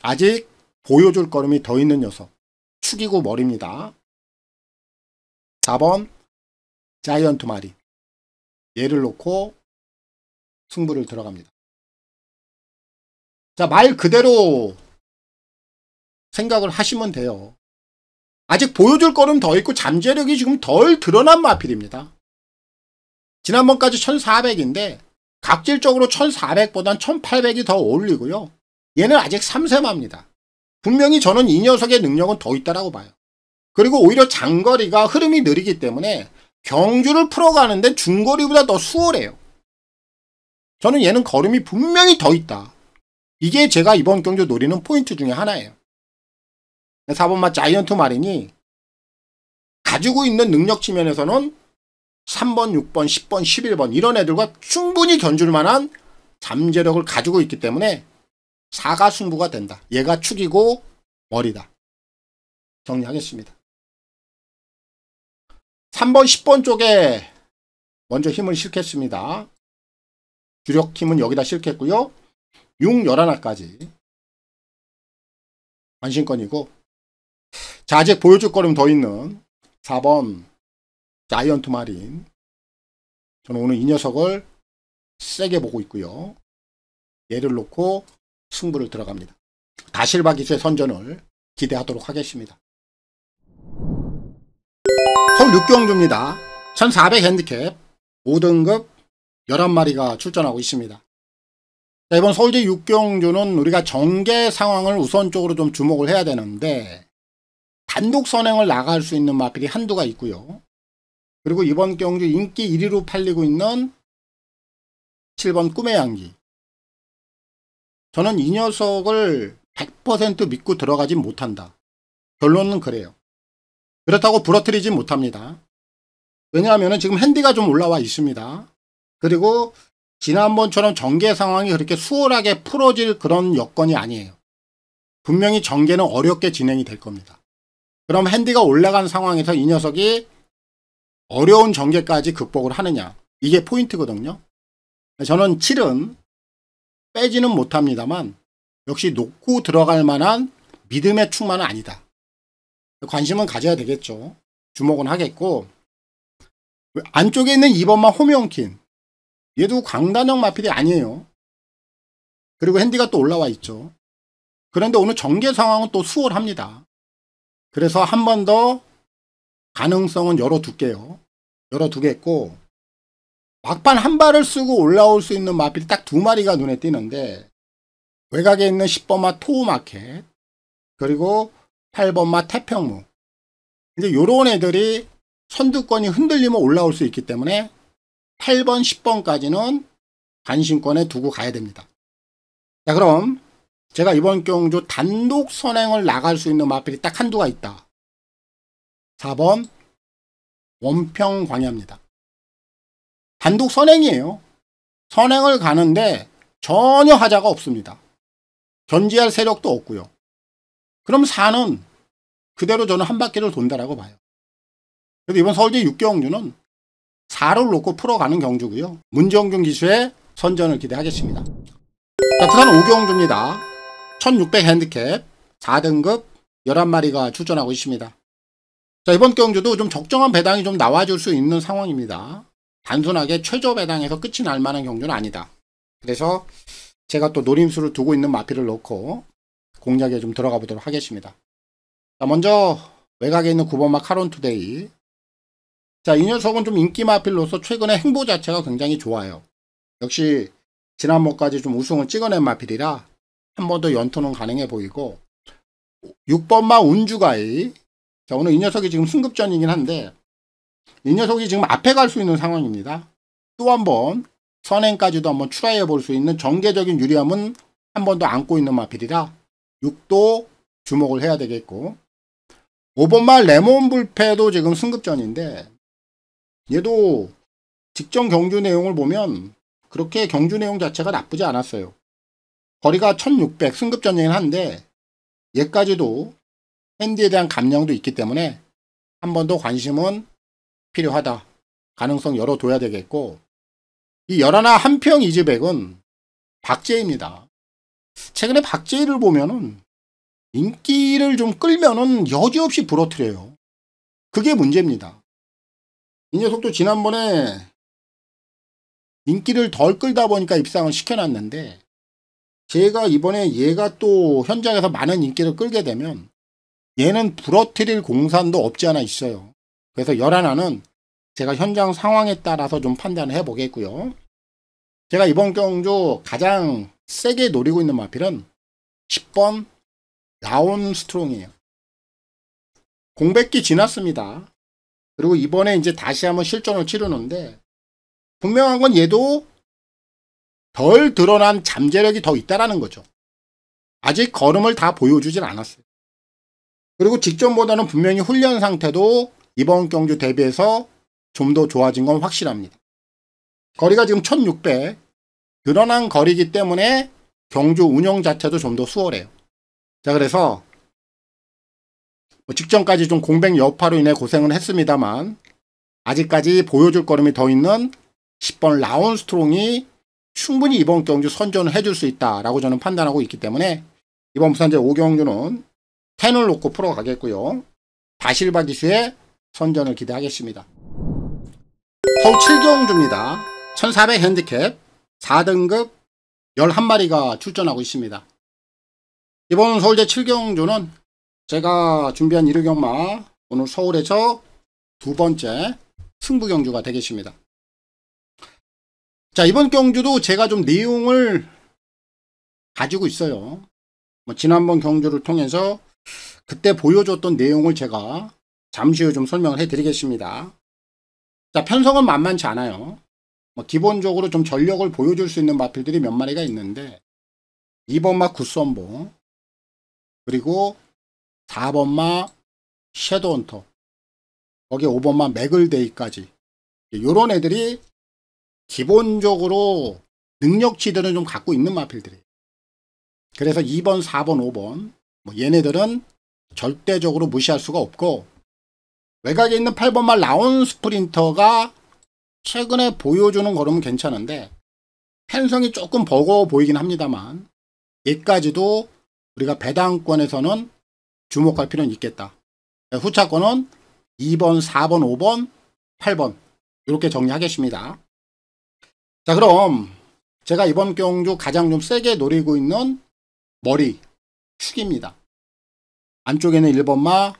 아직 보여줄 걸음이 더 있는 녀석 축이고 머리입니다. 4번 자이언트 마리. 얘를 놓고 승부를 들어갑니다. 자, 말 그대로 생각을 하시면 돼요. 아직 보여줄 거는 더 있고 잠재력이 지금 덜 드러난 마필입니다. 지난번까지 1400인데 각질적으로 1400보단 1800이 더 어울리고요. 얘는 아직 3세마입니다. 분명히 저는 이 녀석의 능력은 더 있다라고 봐요. 그리고 오히려 장거리가 흐름이 느리기 때문에 경주를 풀어가는데 중거리보다 더 수월해요. 저는 얘는 걸음이 분명히 더 있다. 이게 제가 이번 경주 노리는 포인트 중에 하나예요. 4번마 자이언트 마린이 가지고 있는 능력 측면에서는 3번, 6번, 10번, 11번 이런 애들과 충분히 견줄 만한 잠재력을 가지고 있기 때문에 4가 승부가 된다. 얘가 축이고 머리다. 정리하겠습니다. 3번, 10번 쪽에 먼저 힘을 실겠습니다. 주력 힘은 여기다 실겠고요. 6, 11까지 관심권이고 자, 아직 보여줄 거름 더 있는 4번 자이언트 마린. 저는 오늘 이 녀석을 세게 보고 있고요. 얘를 놓고 승부를 들어갑니다. 다실바 기수의 선전을 기대하도록 하겠습니다. 서울 6경주입니다. 1400 핸디캡 5등급 11마리가 출전하고 있습니다. 자, 이번 서울제 6경주는 우리가 정계 상황을 우선적으로 좀 주목을 해야 되는데 단독 선행을 나갈 수 있는 마필이 한두가 있고요. 그리고 이번 경주 인기 1위로 팔리고 있는 7번 꿈의 향기. 저는 이 녀석을 100% 믿고 들어가진 못한다. 결론은 그래요. 그렇다고 부러뜨리진 못합니다. 왜냐하면 지금 핸디가 좀 올라와 있습니다. 그리고 지난번처럼 전개 상황이 그렇게 수월하게 풀어질 그런 여건이 아니에요. 분명히 전개는 어렵게 진행이 될 겁니다. 그럼 핸디가 올라간 상황에서 이 녀석이 어려운 전개까지 극복을 하느냐. 이게 포인트거든요. 저는 7은 빼지는 못합니다만 역시 놓고 들어갈 만한 믿음의 축만은 아니다. 관심은 가져야 되겠죠. 주목은 하겠고 안쪽에 있는 2번만 호명킨. 얘도 강단형 마필이 아니에요. 그리고 핸디가 또 올라와 있죠. 그런데 오늘 전개 상황은 또 수월합니다. 그래서 한 번 더 가능성은 열어둘게요. 열어두겠고 막판 한 발을 쓰고 올라올 수 있는 마필이 딱 2마리가 눈에 띄는데 외곽에 있는 10번마 토우마켓 그리고 8번마 태평무. 이제 요런 애들이 선두권이 흔들리면 올라올 수 있기 때문에 8번, 10번까지는 관심권에 두고 가야 됩니다. 자, 그럼 제가 이번 경주 단독 선행을 나갈 수 있는 마필이 딱 한두가 있다. 4번 원평광야입니다. 단독 선행이에요. 선행을 가는데 전혀 하자가 없습니다. 견지할 세력도 없고요. 그럼 4는 그대로 저는 한 바퀴를 돈다라고 봐요. 그래서 이번 서울제 6경주는 4를 놓고 풀어가는 경주고요. 문정균 기수의 선전을 기대하겠습니다. 자, 부산 5경주입니다. 1600 핸디캡 4등급 11마리가 출전하고 있습니다. 자, 이번 경주도 좀 적정한 배당이 좀 나와줄 수 있는 상황입니다. 단순하게 최저 배당에서 끝이 날 만한 경주는 아니다. 그래서 제가 또 노림수를 두고 있는 마필을 넣고 공략에 좀 들어가 보도록 하겠습니다. 자, 먼저 외곽에 있는 9번마 카론투데이. 자, 이 녀석은 좀 인기 마필로서 최근에 행보 자체가 굉장히 좋아요. 역시 지난번까지 좀 우승을 찍어낸 마필이라 한 번 더 연토는 가능해 보이고, 6번마 운주가이. 자, 오늘 이 녀석이 지금 승급전이긴 한데 이 녀석이 지금 앞에 갈 수 있는 상황입니다. 또 한 번 선행까지도 한번 추가해 볼 수 있는 전개적인 유리함은 한 번 더 안고 있는 마필이라 6도 주목을 해야 되겠고, 5번마 레몬불패도 지금 승급전인데 얘도 직전 경주 내용을 보면 그렇게 경주 내용 자체가 나쁘지 않았어요. 거리가 1600 승급전이긴 한데 얘까지도 핸디에 대한 감량도 있기 때문에 한 번 더 관심은 필요하다. 가능성 열어둬야 되겠고, 이 열하나 한평 이즈백은 박제입니다. 최근에 박제를 보면은 인기를 좀 끌면은 여지없이 부러뜨려요. 그게 문제입니다. 이 녀석도 지난번에 인기를 덜 끌다 보니까 입상을 시켜놨는데, 제가 이번에 얘가 또 현장에서 많은 인기를 끌게 되면 얘는 부러뜨릴 공산도 없지 않아 있어요. 그래서 열하나는 제가 현장 상황에 따라서 좀 판단을 해보겠고요. 제가 이번 경주 가장 세게 노리고 있는 마필은 10번 라온 스트롱이에요. 공백기 지났습니다. 그리고 이번에 이제 다시 한번 실전을 치르는데, 분명한 건 얘도 덜 드러난 잠재력이 더 있다라는 거죠. 아직 걸음을 다 보여주진 않았어요. 그리고 직전보다는 분명히 훈련 상태도 이번 경주 대비해서 좀 더 좋아진 건 확실합니다. 거리가 지금 1600 드러난 거리이기 때문에 경주 운영 자체도 좀 더 수월해요. 자, 그래서 직전까지 좀 공백 여파로 인해 고생을 했습니다만 아직까지 보여줄 걸음이 더 있는 10번 라온 스트롱이 충분히 이번 경주 선전을 해줄 수 있다라고 저는 판단하고 있기 때문에 이번 부산제 5경주는 10을 놓고 풀어가겠고요. 다실바 기수의 선전을 기대하겠습니다. 서울 7경주입니다. 1400 핸디캡 4등급 11마리가 출전하고 있습니다. 이번 서울제 7경주는 제가 준비한 1위경마 오늘 서울에서 두 번째 승부경주가 되겠습니다. 자, 이번 경주도 제가 좀 내용을 가지고 있어요. 지난번 경주를 통해서 그때 보여줬던 내용을 제가 잠시 후 좀 설명을 해드리겠습니다. 자, 편성은 만만치 않아요. 기본적으로 좀 전력을 보여줄 수 있는 마필들이 몇 마리가 있는데 2번마 굿선봉, 그리고 4번마 섀도우헌터, 거기에 5번마 맥을데이까지 요런 애들이 기본적으로 능력치들은 좀 갖고 있는 마필들이에요. 그래서 2번, 4번, 5번 얘네들은 절대적으로 무시할 수가 없고, 외곽에 있는 8번마 라온 스프린터가 최근에 보여주는 걸음은 괜찮은데 펜성이 조금 버거워 보이긴 합니다만 얘까지도 우리가 배당권에서는 주목할 필요는 있겠다. 후차권은 2번, 4번, 5번, 8번 이렇게 정리하겠습니다. 자, 그럼 제가 이번 경주 가장 좀 세게 노리고 있는 머리 축입니다. 안쪽에는 1번마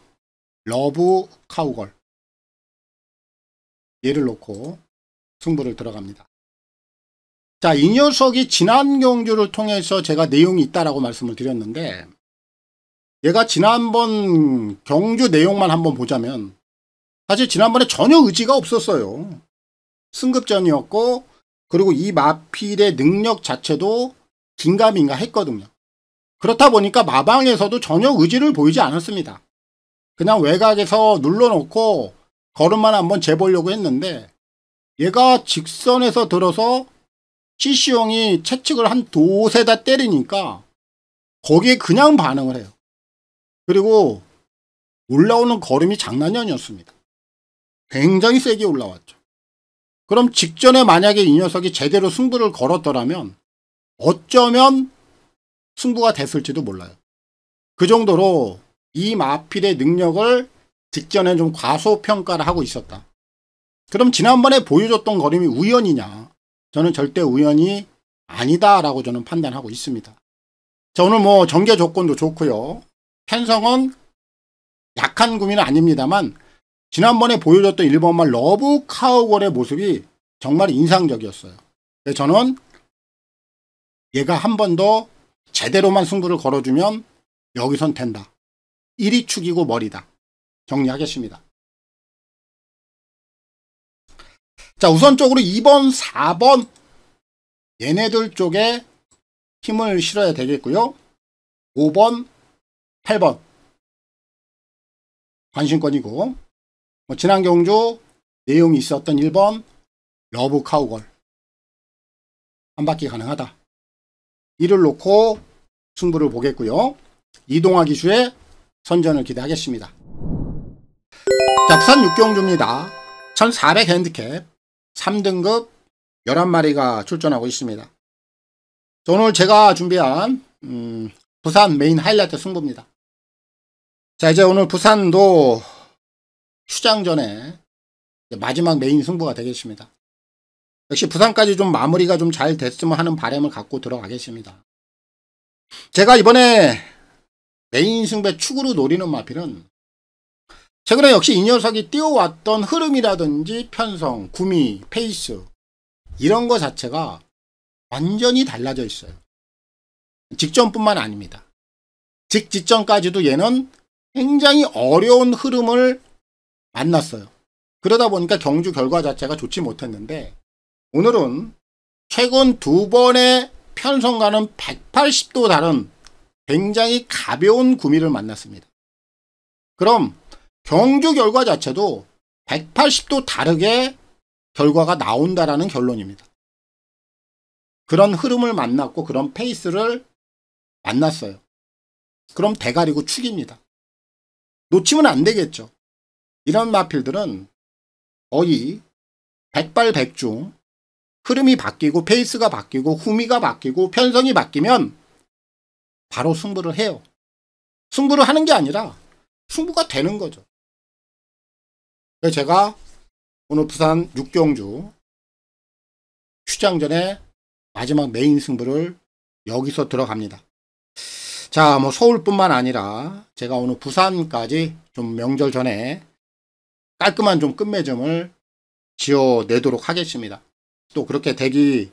러브 카우걸, 얘를 놓고 승부를 들어갑니다. 자, 이 녀석이 지난 경주를 통해서 제가 내용이 있다라고 말씀을 드렸는데, 얘가 지난번 경주 내용만 한번 보자면 사실 지난번에 전혀 의지가 없었어요. 승급전이었고, 그리고 이 마필의 능력 자체도 긴가민가 했거든요. 그렇다 보니까 마방에서도 전혀 의지를 보이지 않았습니다. 그냥 외곽에서 눌러놓고 걸음만 한번 재보려고 했는데 얘가 직선에서 들어서 CC형이 채찍을 한 도세다 때리니까 거기에 그냥 반응을 해요. 그리고 올라오는 걸음이 장난이 아니었습니다. 굉장히 세게 올라왔죠. 그럼 직전에 만약에 이 녀석이 제대로 승부를 걸었더라면 어쩌면 승부가 됐을지도 몰라요. 그 정도로 이 마필의 능력을 직전에 좀 과소평가를 하고 있었다. 그럼 지난번에 보여줬던 걸음이 우연이냐? 저는 절대 우연이 아니다라고 저는 판단하고 있습니다. 자, 오늘 전개 조건도 좋고요. 편성은 약한 구미는 아닙니다만 지난번에 보여줬던 1번마 러브 카우걸의 모습이 정말 인상적이었어요. 그래서 저는 얘가 한 번 더 제대로만 승부를 걸어주면 여기선 된다. 1위 축이고 머리다. 정리하겠습니다. 자, 우선적으로 2번, 4번 얘네들 쪽에 힘을 실어야 되겠고요. 5번, 8번 관심권이고, 지난 경주 내용이 있었던 1번 러브 카우걸 한 바퀴 가능하다. 이를 놓고 승부를 보겠고요. 이동화 기수의 선전을 기대하겠습니다. 자, 부산 6경주입니다. 1400 핸디캡 3등급 11마리가 출전하고 있습니다. 자, 오늘 제가 준비한 부산 메인 하이라이트 승부입니다. 자, 이제 오늘 부산도 휴장 전에 마지막 메인 승부가 되겠습니다. 역시 부산까지 좀 마무리가 좀 잘 됐으면 하는 바람을 갖고 들어가겠습니다. 제가 이번에 메인 승부의 축으로 노리는 마필은 최근에 역시 이 녀석이 띄워왔던 흐름이라든지 편성, 구미, 페이스 이런 거 자체가 완전히 달라져 있어요. 직전뿐만 아닙니다. 직전까지도 얘는 굉장히 어려운 흐름을 만났어요. 그러다 보니까 경주 결과 자체가 좋지 못했는데 오늘은 최근 두 번의 편성과는 180도 다른 굉장히 가벼운 구미를 만났습니다. 그럼 경주 결과 자체도 180도 다르게 결과가 나온다라는 결론입니다. 그런 흐름을 만났고 그런 페이스를 만났어요. 그럼 대가리고 축입니다. 놓치면 안 되겠죠. 이런 마필들은 거의 백발백중 흐름이 바뀌고 페이스가 바뀌고 후미가 바뀌고 편성이 바뀌면 바로 승부를 해요. 승부를 하는 게 아니라 승부가 되는 거죠. 그래서 제가 오늘 부산 6경주 휴장전에 마지막 메인 승부를 여기서 들어갑니다. 자, 뭐 서울뿐만 아니라 제가 오늘 부산까지 좀 명절 전에 깔끔한 좀 끝맺음을 지어내도록 하겠습니다. 또 그렇게 되기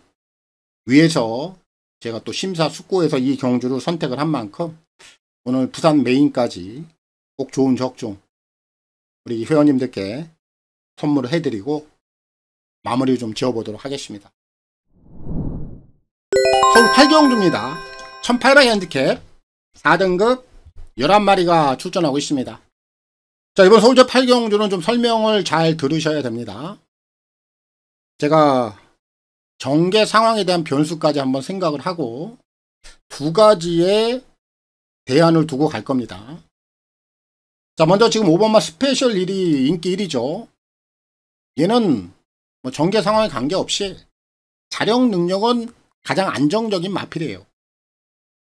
위해서 제가 또 심사숙고해서 이 경주를 선택을 한 만큼 오늘 부산 메인까지 꼭 좋은 적중 우리 회원님들께 선물을 해드리고 마무리 좀 지어보도록 하겠습니다. 서울 8경주입니다. 1800 핸디캡 4등급 11마리가 출전하고 있습니다. 자, 이번 서울제 8경주는 좀 설명을 잘 들으셔야 됩니다. 제가 전개 상황에 대한 변수까지 한번 생각을 하고 두 가지의 대안을 두고 갈 겁니다. 자, 먼저 지금 5번마 스페셜 1위 인기 1위죠. 얘는 뭐 전개 상황에 관계없이 자력 능력은 가장 안정적인 마필이에요.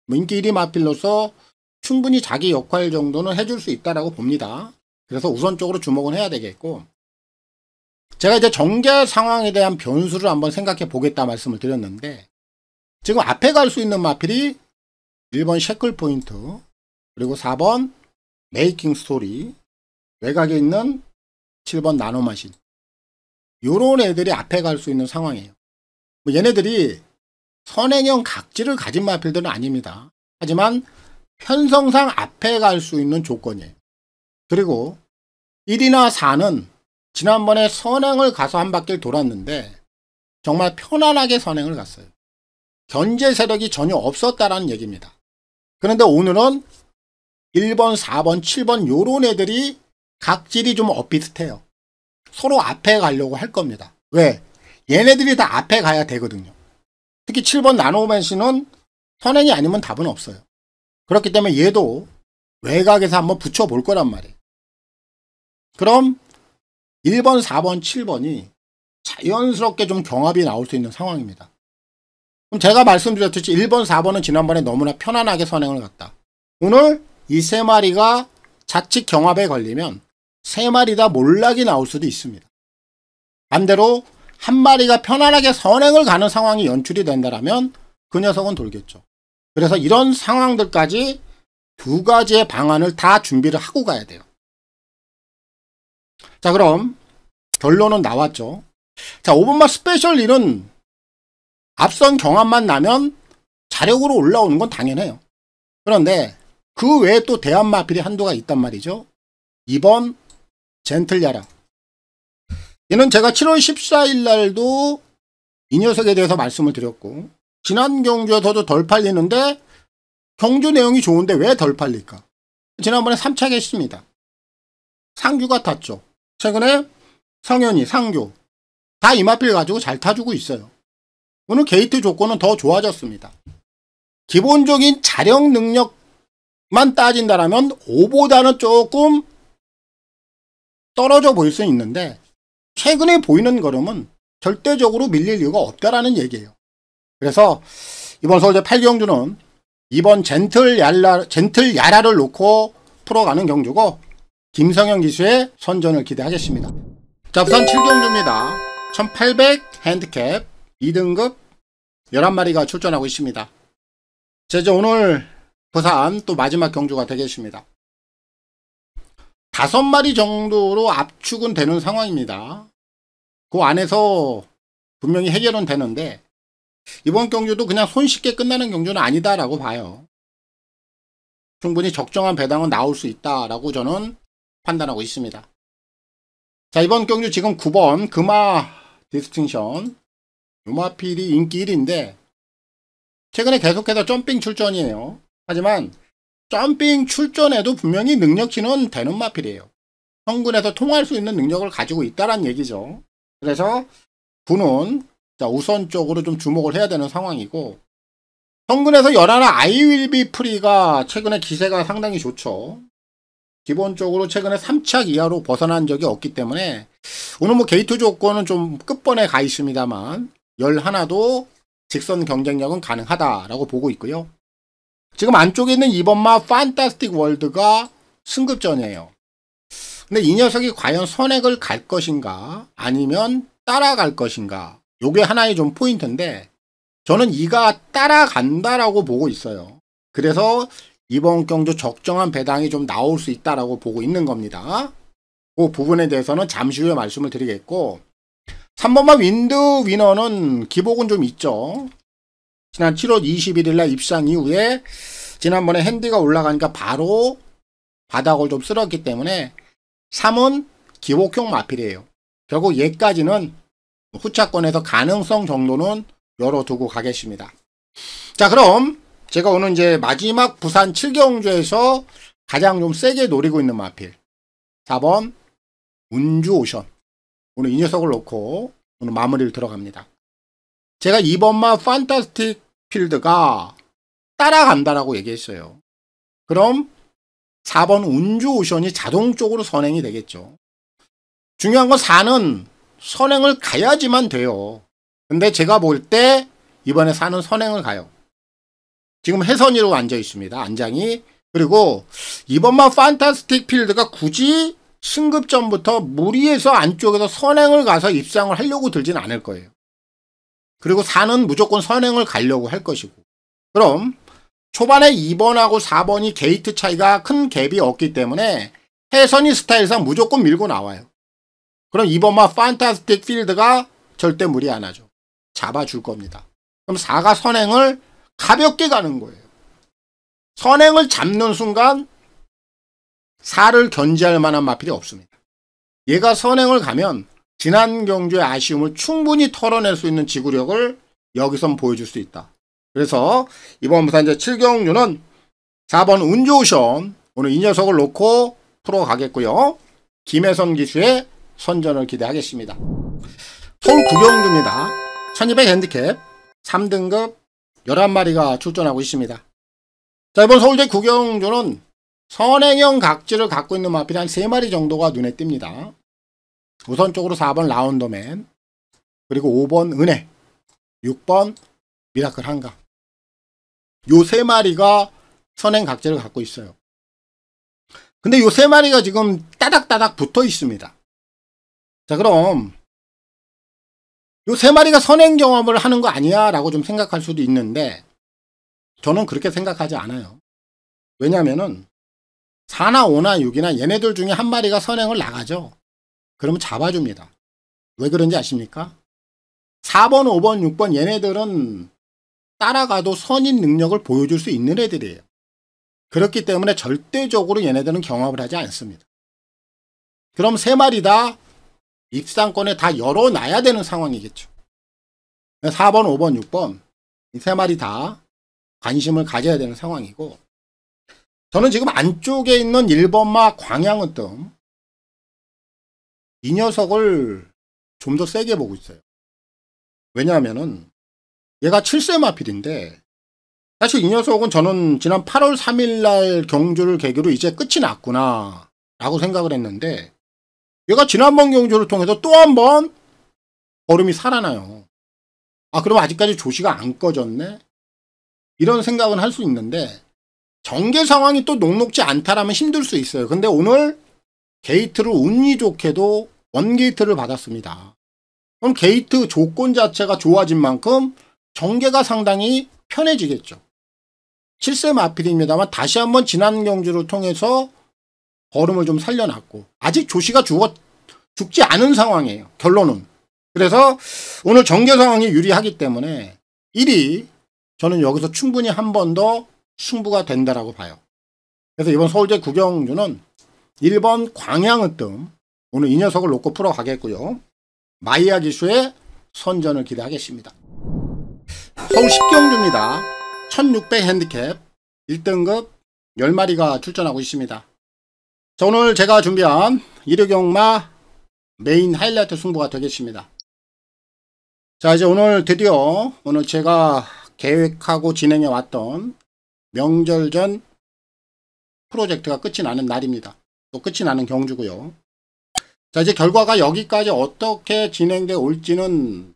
뭐 인기 1위 마필로서 충분히 자기 역할 정도는 해줄 수 있다라고 봅니다. 그래서 우선적으로 주목은 해야 되겠고, 제가 이제 전개 상황에 대한 변수를 한번 생각해 보겠다 말씀을 드렸는데, 지금 앞에 갈 수 있는 마필이 1번 셰클 포인트, 그리고 4번 메이킹 스토리, 외곽에 있는 7번 나노마신, 요런 애들이 앞에 갈 수 있는 상황이에요. 뭐 얘네들이 선행형 각질을 가진 마필들은 아닙니다. 하지만 편성상 앞에 갈 수 있는 조건이에요. 그리고 1이나 4는 지난번에 선행을 가서 한 바퀴를 돌았는데 정말 편안하게 선행을 갔어요. 견제 세력이 전혀 없었다라는 얘기입니다. 그런데 오늘은 1번, 4번, 7번 요런 애들이 각질이 좀 엇비슷해요. 서로 앞에 가려고 할 겁니다. 왜? 얘네들이 다 앞에 가야 되거든요. 특히 7번 나노맨시는 선행이 아니면 답은 없어요. 그렇기 때문에 얘도 외곽에서 한번 붙여볼 거란 말이에요. 그럼 1번, 4번, 7번이 자연스럽게 좀 경합이 나올 수 있는 상황입니다. 그럼 제가 말씀드렸듯이 1번, 4번은 지난번에 너무나 편안하게 선행을 갔다. 오늘 이 세 마리가 자칫 경합에 걸리면 세 마리 다 몰락이 나올 수도 있습니다. 반대로 한 마리가 편안하게 선행을 가는 상황이 연출이 된다면 그 녀석은 돌겠죠. 그래서 이런 상황들까지 두 가지의 방안을 다 준비를 하고 가야 돼요. 자, 그럼 결론은 나왔죠. 자, 5번마 스페셜 1은 앞선 경합만 나면 자력으로 올라오는 건 당연해요. 그런데 그 외에 또 대안마필이 한두가 있단 말이죠. 2번 젠틀야라. 얘는 제가 7월 14일 날도 이 녀석에 대해서 말씀을 드렸고, 지난 경주에서도 덜 팔리는데 경주 내용이 좋은데 왜 덜 팔릴까? 지난번에 3차게 했습니다. 상규가 탔죠. 최근에 성현이, 상규 다 이마필 가지고 잘 타주고 있어요. 오늘 게이트 조건은 더 좋아졌습니다. 기본적인 자력 능력만 따진다라면 5보다는 조금 떨어져 보일 수 있는데 최근에 보이는 걸음은 절대적으로 밀릴 이유가 없다라는 얘기예요. 그래서 이번 서울대 8경주는 이번 젠틀야라를 놓고 풀어가는 경주고 김성현 기수의 선전을 기대하겠습니다. 자, 부산 7경주입니다. 1800 핸디캡 2등급 11마리가 출전하고 있습니다. 자, 이제 오늘 부산 또 마지막 경주가 되겠습니다. 5마리 정도로 압축은 되는 상황입니다. 그 안에서 분명히 해결은 되는데 이번 경주도 그냥 손쉽게 끝나는 경주는 아니다라고 봐요. 충분히 적정한 배당은 나올 수 있다라고 저는 판단하고 있습니다. 자, 이번 경주 지금 9번 금화 디스팅션 요마필이 인기 1위인데 최근에 계속해서 점핑 출전이에요. 하지만 점핑 출전에도 분명히 능력치는 되는 마필이에요. 성군에서 통할 수 있는 능력을 가지고 있다란 얘기죠. 그래서 군은 우선적으로 좀 주목을 해야 되는 상황이고, 성군에서 11 아이윌비 프리가 최근에 기세가 상당히 좋죠. 기본적으로 최근에 3착 이하로 벗어난 적이 없기 때문에 오늘 뭐 게이트 조건은 좀 끝번에 가 있습니다만 11도 직선 경쟁력은 가능하다라고 보고 있고요. 지금 안쪽에 있는 2번마 판타스틱 월드가 승급전이에요. 근데 이 녀석이 과연 선액을 갈 것인가 아니면 따라갈 것인가, 요게 하나의 좀 포인트인데 저는 이가 따라간다라고 보고 있어요. 그래서 이번 경주 적정한 배당이 좀 나올 수 있다라고 보고 있는 겁니다. 그 부분에 대해서는 잠시 후에 말씀을 드리겠고, 3번마 윈드 위너는 기복은 좀 있죠. 지난 7월 21일 날 입상 이후에 지난번에 핸디가 올라가니까 바로 바닥을 좀 쓸었기 때문에 3은 기복형 마필이에요. 결국 얘까지는 후차권에서 가능성 정도는 열어두고 가겠습니다. 자, 그럼 제가 오늘 이제 마지막 부산 7경주에서 가장 좀 세게 노리고 있는 마필 4번 운주오션, 오늘 이 녀석을 놓고 오늘 마무리를 들어갑니다. 제가 2번마 판타스틱 필드가 따라간다라고 얘기했어요. 그럼 4번 운주오션이 자동적으로 선행이 되겠죠. 중요한 건 4는 선행을 가야지만 돼요. 근데 제가 볼 때 이번에 4는 선행을 가요. 지금 해선이로 앉아 있습니다. 안장이. 그리고 2번마 판타스틱 필드가 굳이 승급전부터 무리해서 안쪽에서 선행을 가서 입상을 하려고 들진 않을 거예요. 그리고 4는 무조건 선행을 가려고 할 것이고, 그럼 초반에 2번하고 4번이 게이트 차이가 큰 갭이 없기 때문에 해선이 스타일상 무조건 밀고 나와요. 그럼 2번마 판타스틱 필드가 절대 무리 안 하죠. 잡아줄 겁니다. 그럼 4가 선행을 가볍게 가는 거예요. 선행을 잡는 순간 4를 견제할 만한 마필이 없습니다. 얘가 선행을 가면 지난 경주의 아쉬움을 충분히 털어낼 수 있는 지구력을 여기선 보여줄 수 있다. 그래서 이번 부산 이제 7경주는 4번 운조션, 오늘 이 녀석을 놓고 풀어가겠고요. 김혜선 기수의 선전을 기대하겠습니다. 서울 9경주입니다. 1200 핸디캡 3등급 11마리가 출전하고 있습니다. 자, 이번 서울대 9경주는 선행형 각지를 갖고 있는 마필이 한 3마리 정도가 눈에 띕니다. 우선적으로 4번 라운더맨, 그리고 5번 은혜, 6번 미라클 한강. 요 3마리가 선행 각지를 갖고 있어요. 근데 요 3마리가 지금 따닥따닥 붙어 있습니다. 자, 그럼 요 3마리가 선행 경험을 하는 거 아니야 라고 좀 생각할 수도 있는데 저는 그렇게 생각하지 않아요. 왜냐면은 4나 5나 6이나 얘네들 중에 한 마리가 선행을 나가죠. 그러면 잡아줍니다. 왜 그런지 아십니까? 4번, 5번, 6번 얘네들은 따라가도 선인 능력을 보여줄 수 있는 애들이에요. 그렇기 때문에 절대적으로 얘네들은 경합을 하지 않습니다. 그럼 3마리 다 입상권에 다 열어놔야 되는 상황이겠죠. 4번, 5번, 6번 이 3마리 다 관심을 가져야 되는 상황이고, 저는 지금 안쪽에 있는 1번마 광양은뜸 이 녀석을 좀 더 세게 보고 있어요. 왜냐하면은 얘가 7세 마필인데, 사실 이 녀석은 저는 지난 8월 3일날 경주를 계기로 이제 끝이 났구나 라고 생각을 했는데, 얘가 지난번 경주를 통해서 또 한 번 걸음이 살아나요. 아, 그럼 아직까지 조시가 안 꺼졌네? 이런 생각은 할 수 있는데, 전개 상황이 또 녹록지 않다라면 힘들 수 있어요. 근데 오늘 게이트를 운이 좋게도 원게이트를 받았습니다. 그럼 게이트 조건 자체가 좋아진 만큼 전개가 상당히 편해지겠죠. 7세 마필입니다만 다시 한번 지난 경주를 통해서 걸음을 좀 살려놨고, 아직 조시가 죽지 않은 상황이에요. 결론은. 그래서 오늘 전개 상황이 유리하기 때문에 1위 저는 여기서 충분히 한 번 더 승부가 된다라고 봐요. 그래서 이번 서울제 구경주는 1번 광양은뜸 오늘 이 녀석을 놓고 풀어가겠고요. 마이야 기수의 선전을 기대하겠습니다. 서울 10경주입니다. 1600 핸디캡 1등급 10마리가 출전하고 있습니다. 자, 오늘 제가 준비한 일요경마 메인 하이라이트 승부가 되겠습니다. 자, 이제 오늘 드디어 오늘 제가 계획하고 진행해 왔던 명절 전 프로젝트가 끝이 나는 날입니다. 또 끝이 나는 경주고요. 자, 이제 결과가 여기까지 어떻게 진행돼 올지는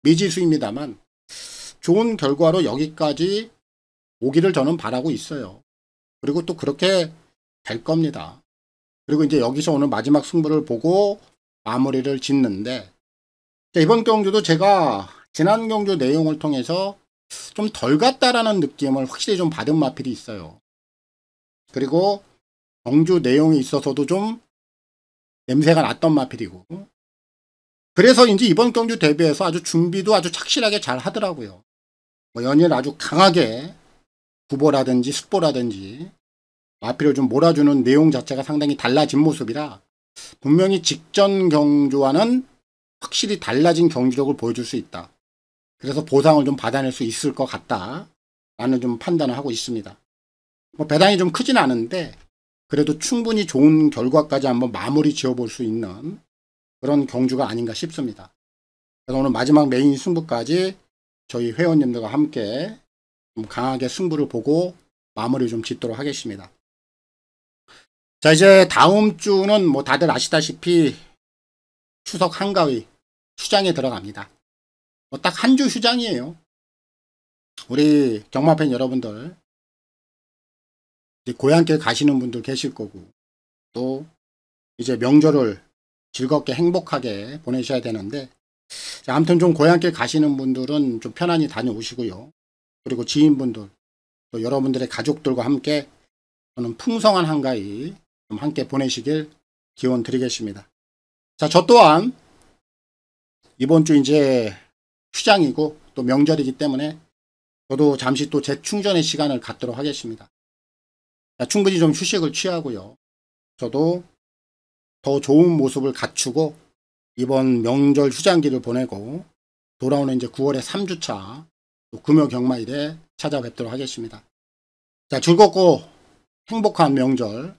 미지수입니다만 좋은 결과로 여기까지 오기를 저는 바라고 있어요. 그리고 또 그렇게 될 겁니다. 그리고 이제 여기서 오늘 마지막 승부를 보고 마무리를 짓는데, 자, 이번 경주도 제가 지난 경주 내용을 통해서 좀 덜 갔다라는 느낌을 확실히 좀 받은 마필이 있어요. 그리고 경주 내용에 있어서도 좀 냄새가 났던 마필이고, 그래서 이제 이번 경주 대비해서 아주 준비도 아주 착실하게 잘 하더라고요. 뭐 연일 아주 강하게 구보라든지 숙보라든지 마필을 좀 몰아주는 내용 자체가 상당히 달라진 모습이라 분명히 직전 경주와는 확실히 달라진 경주력을 보여줄 수 있다. 그래서 보상을 좀 받아낼 수 있을 것 같다 라는 좀 판단을 하고 있습니다. 뭐 배당이 좀 크진 않은데 그래도 충분히 좋은 결과까지 한번 마무리 지어볼 수 있는 그런 경주가 아닌가 싶습니다. 그래서 오늘 마지막 메인 승부까지 저희 회원님들과 함께 좀 강하게 승부를 보고 마무리 좀 짓도록 하겠습니다. 자, 이제 다음 주는 뭐 다들 아시다시피 추석 한가위 휴장에 들어갑니다. 뭐 딱 한 주 휴장이에요. 우리 경마팬 여러분들 이제 고향길 가시는 분들 계실 거고, 또 이제 명절을 즐겁게 행복하게 보내셔야 되는데, 자, 아무튼 좀 고향길 가시는 분들은 좀 편안히 다녀오시고요. 그리고 지인분들 또 여러분들의 가족들과 함께 저는 풍성한 한가위 좀 함께 보내시길 기원 드리겠습니다. 자, 저 또한 이번 주 이제 휴장이고 또 명절이기 때문에 저도 잠시 또 재충전의 시간을 갖도록 하겠습니다. 자, 충분히 좀 휴식을 취하고요. 저도 더 좋은 모습을 갖추고 이번 명절 휴장기를 보내고 돌아오는 이제 9월의 3주차 금요 경마일에 찾아뵙도록 하겠습니다. 자, 즐겁고 행복한 명절,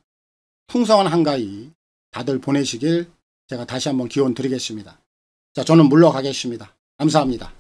풍성한 한가위 다들 보내시길 제가 다시 한번 기원 드리겠습니다. 자, 저는 물러가겠습니다. 감사합니다.